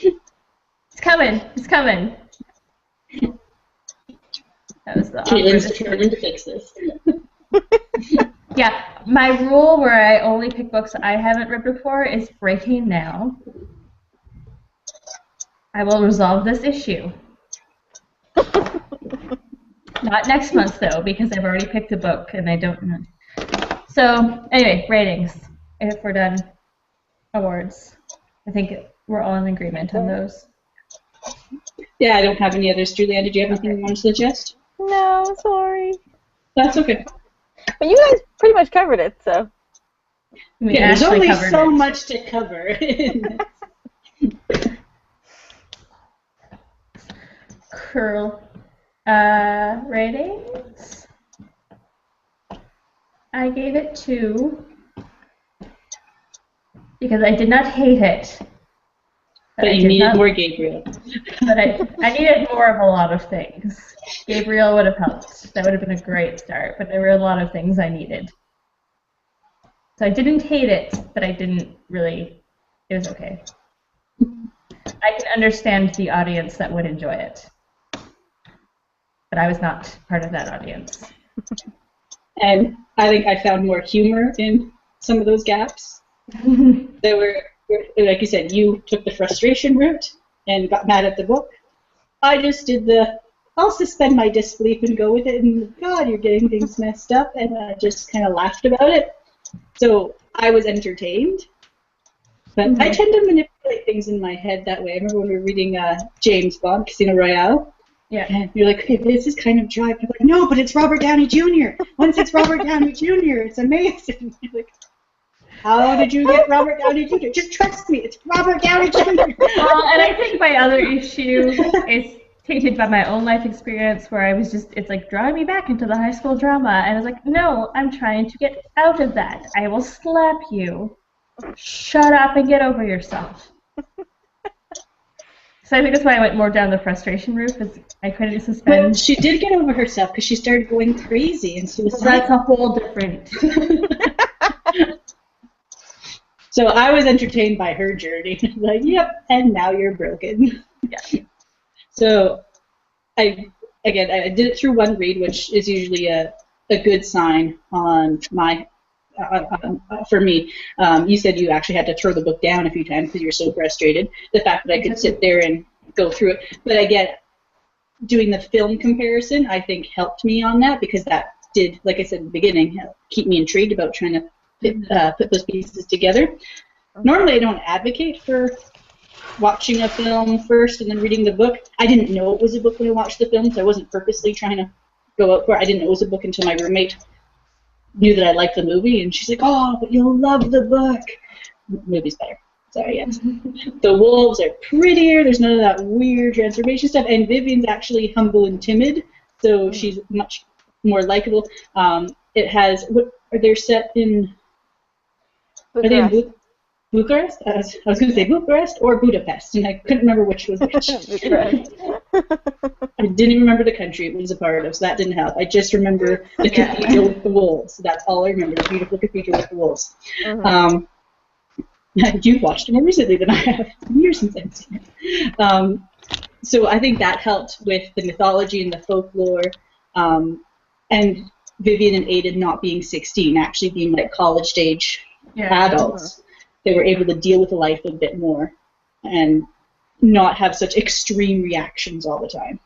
It's coming. It's coming. That was the Caitlin's determined to fix this. Yeah, my rule where I only pick books I haven't read before is breaking now. I will resolve this issue. Not next month, though, because I've already picked a book and I don't know. So, anyway, ratings. If we're done, awards. I think we're all in agreement on those. Yeah, I don't have any others. Julianne, did you have anything you want to suggest? No, sorry. That's okay. But you guys pretty much covered it, so. Yeah, there's only so much to cover. Curl. Ratings? I gave it 2 because I did not hate it. But you needed more Gabriel. But I needed more of a lot of things. Gabriel would have helped. That would have been a great start, but there were a lot of things I needed. So I didn't hate it, but I didn't really, it was okay. I can understand the audience that would enjoy it. But I was not part of that audience. And I think I found more humor in some of those gaps. There were, like you said, you took the frustration route and got mad at the book. I just did I'll suspend my disbelief and go with it, and God, you're getting things messed up, and I just kind of laughed about it. So I was entertained. But I tend to manipulate things in my head that way. I remember when we were reading James Bond, Casino Royale. Yeah. And you're like, okay, this is kind of dry. But I'm like, no, but it's Robert Downey Jr. Once it's Robert Downey Jr., it's amazing. Like, How did you get Robert Downey Jr.? Just trust me, it's Robert Downey Jr. Well, and I think my other issue is tainted by my own life experience where I was just, it's like drawing me back into the high school drama. And I was like, no, I'm trying to get out of that. I will slap you. Shut up and get over yourself. So I think that's why I went more down the frustration route, because I couldn't suspend. Well, she did get over herself because she started going crazy and suicidal. That's a whole different. So I was entertained by her journey. Like, yep, and now you're broken. Yeah. So I did it through one read, which is usually a good sign on my for me. You said you actually had to throw the book down a few times because you were so frustrated. The fact that I could sit there and go through it. But again, doing the film comparison, I think, helped me on that because that did, like I said in the beginning, keep me intrigued about trying to put those pieces together. Normally I don't advocate for watching a film first and then reading the book. I didn't know it was a book when I watched the film, so I wasn't purposely trying to go out for it. I didn't know it was a book until my roommate knew that I liked the movie, and she's like, oh, but you'll love the book. The movie's better. Sorry, yes. The wolves are prettier. There's none of that weird transformation stuff, and Vivian's actually humble and timid, so she's much more likable. It has, they're set in... Are they in Bucharest? I was going to say Bucharest or Budapest, and I couldn't remember which was which. Bucharest. I didn't even remember the country it was a part of, so that didn't help. I just remember the cathedral with the wolves. So that's all I remember, the beautiful cathedral with the wolves. Mm-hmm. You've watched it more recently than I have. It's been years since I've seen it. So I think that helped with the mythology and the folklore, and Vivian and Aiden not being 16, actually being like college-stage adults. They were able to deal with life a bit more and not have such extreme reactions all the time.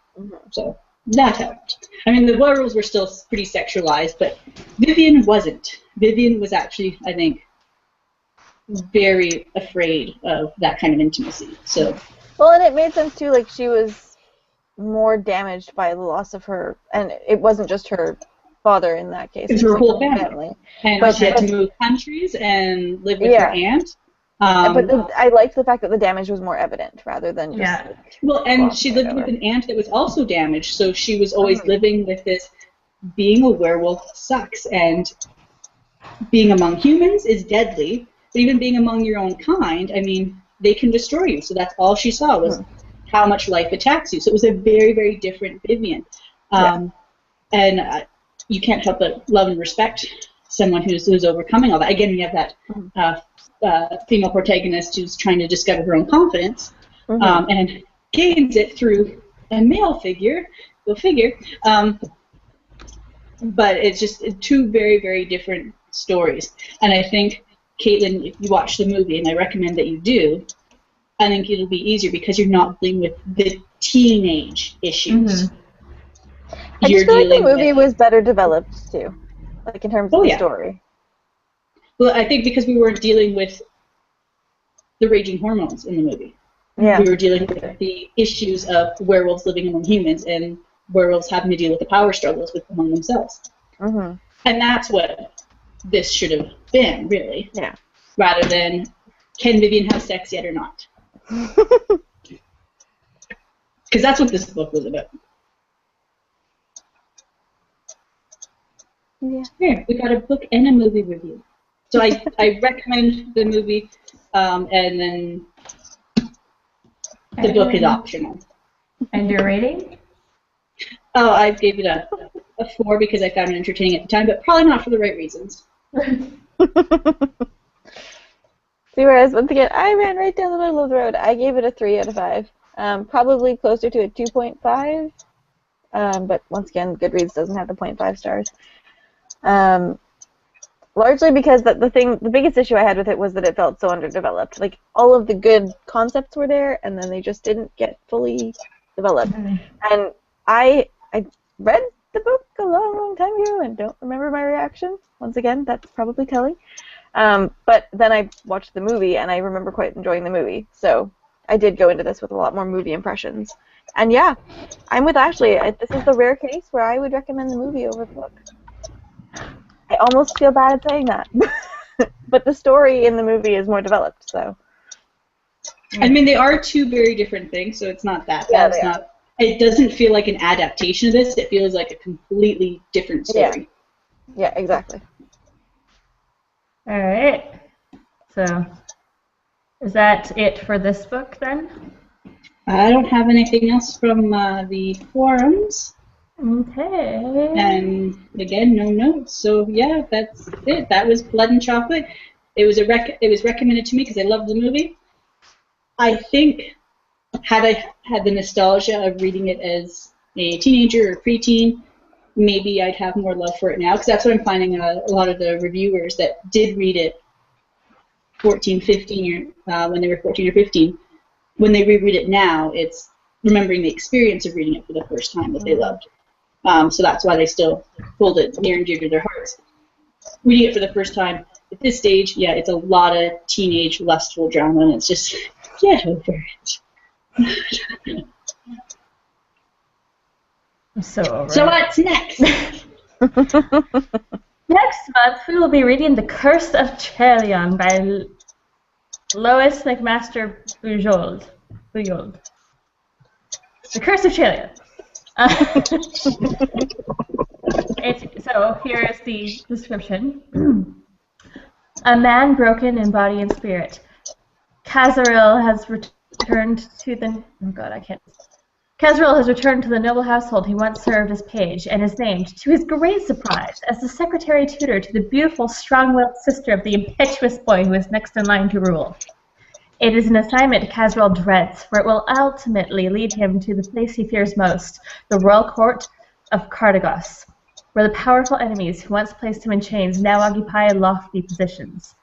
So that helped. I mean, the werewolves were still pretty sexualized, but Vivian wasn't. Vivian was actually, I think, very afraid of that kind of intimacy. So. Well, and it made sense too. Like, she was more damaged by the loss of her, and it wasn't just her father in that case. It was her whole family. And she had to move countries and live with her aunt. But I liked the fact that the damage was more evident rather than just... Yeah. Well, and she lived with an aunt that was also damaged, so she was always living with this, being a werewolf sucks, and being among humans is deadly, but even being among your own kind, I mean, they can destroy you. So that's all she saw was how much life attacks you. So it was a very, very different Vivian. And you can't help but love and respect someone who's overcoming all that. Again, you have that female protagonist who's trying to discover her own confidence and gains it through a male figure. Go figure. But it's just two very, very different stories. And I think, Caitlin, if you watch the movie, and I recommend that you do, I think it'll be easier because you're not dealing with the teenage issues. I just feel like the movie was better developed, too, like in terms of the story. Well, I think because we weren't dealing with the raging hormones in the movie. Yeah. We were dealing with the issues of werewolves living among humans and werewolves having to deal with the power struggles among themselves. And that's what this should have been, really. Yeah. Rather than, can Vivian have sex yet or not? Because that's what this book was about. Yeah. Here, we got a book and a movie review. So I recommend the movie, and then the book is optional. And your rating? Oh, I gave it a 4 because I found it entertaining at the time, but probably not for the right reasons. See, whereas, once again, I ran right down the middle of the road. I gave it a 3 out of 5. Probably closer to a 2.5. But once again, Goodreads doesn't have the 0.5 stars. Largely because the biggest issue I had with it was that it felt so underdeveloped. Like, all of the good concepts were there, and then they just didn't get fully developed. And I read the book a long, long time ago and don't remember my reaction. Once again, that's probably telling. But then I watched the movie, and I remember quite enjoying the movie. So I did go into this with a lot more movie impressions. And yeah, I'm with Ashley. This is the rare case where I would recommend the movie over the book. I almost feel bad at saying that. but the story in the movie is more developed. So. I mean, they are two very different things, so it's not that bad. It's not. It doesn't feel like an adaptation of this. It feels like a completely different story. Yeah, exactly. All right. So, is that it for this book then? I don't have anything else from the forums. Okay. And again, no notes. So yeah, that's it. That was Blood and Chocolate. It was recommended to me because I loved the movie. I think had I had the nostalgia of reading it as a teenager or preteen, maybe I'd have more love for it now, because that's what I'm finding a lot of the reviewers that did read it 14, 15, when they were 14 or 15, when they reread it now, it's remembering the experience of reading it for the first time that they loved. So that's why they still hold it near and dear to their hearts. Reading it for the first time at this stage, yeah, it's a lot of teenage lustful drama, and it's just, get over it. I'm so over So it. what's next? Next month, we will be reading The Curse of Chelion by Lois McMaster Bujold. The Curse of Chelion. So here is the description. A man broken in body and spirit. Kazaril has returned to the... Oh god, I can't... Kazaril has returned to the noble household he once served as page, and is named, to his great surprise, as the secretary tutor to the beautiful, strong-willed sister of the impetuous boy who is next in line to rule. It is an assignment Kazaril dreads, for it will ultimately lead him to the place he fears most, the royal court of Cardigos, where the powerful enemies who once placed him in chains now occupy lofty positions.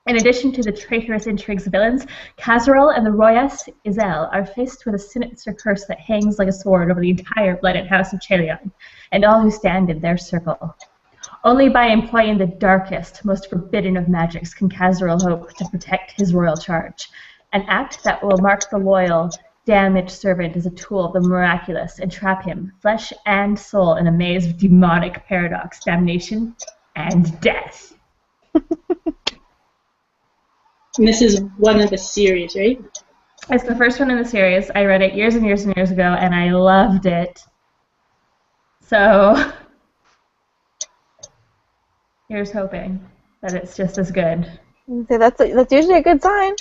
In addition to the traitorous intrigues of villains, Kazaril and the Royas Izel are faced with a sinister curse that hangs like a sword over the entire blighted house of Chelion, and all who stand in their circle. Only by employing the darkest, most forbidden of magics can Kazaril hope to protect his royal charge, an act that will mark the loyal, damaged servant as a tool of the miraculous and trap him, flesh and soul, in a maze of demonic paradox, damnation, and death. And this is one of the series, right? It's the first one in the series. I read it years and years and years ago, and I loved it. So here's hoping that it's just as good. So that's usually a good sign.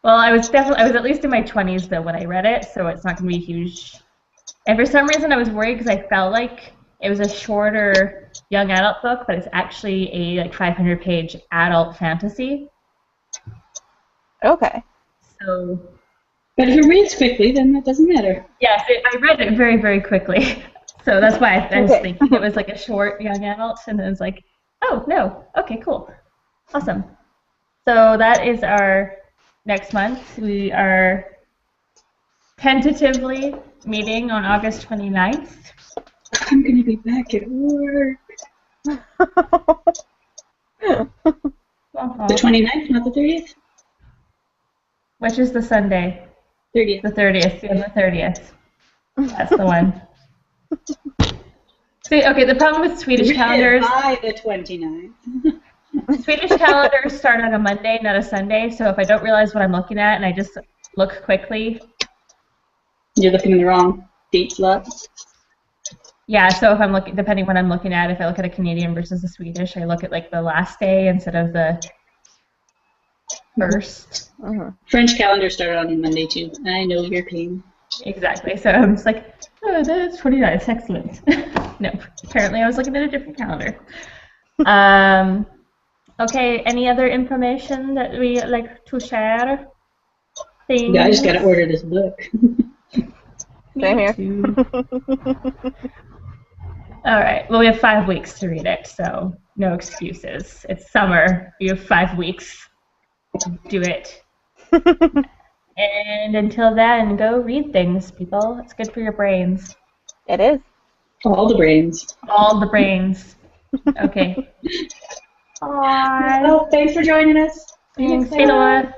Well, I was at least in my 20s though when I read it, so it's not going to be huge. And for some reason I was worried because I felt like it was a shorter young adult book, but it's actually a 500-page adult fantasy. Okay. So. But if it reads quickly, then that doesn't matter. Yes, I read it very, very quickly. So that's why I was thinking it was like a short young adult, and then it's like, oh, no. Okay, cool. Awesome. So that is our next month. We are tentatively meeting on August 29th. I'm going to be back at work. The 29th, not the 30th? Which is the Sunday? 30th. The 30th. Yeah, the 30th. That's the one. See, okay, the problem with Swedish calendars... By the 29th. Swedish calendars start on a Monday, not a Sunday, so if I don't realize what I'm looking at and I just look quickly... You're looking in the wrong date slot. Yeah, so if I'm looking, depending what I'm looking at, if I look at a Canadian versus a Swedish, I look at like the last day instead of the first. French calendar started on Monday too. I know your pain. Exactly. So I'm just like, oh, that's 29. It's excellent. No, apparently I was looking at a different calendar. Okay. Any other information that we like to share? Things? Yeah, I just gotta order this book. Same here. All right. Well, we have 5 weeks to read it, so no excuses. It's summer. You have 5 weeks. Do it. And until then, go read things, people. It's good for your brains. It is. All the brains. All the brains. Okay. Bye. Well, thanks for joining us. Thanks, Taylor.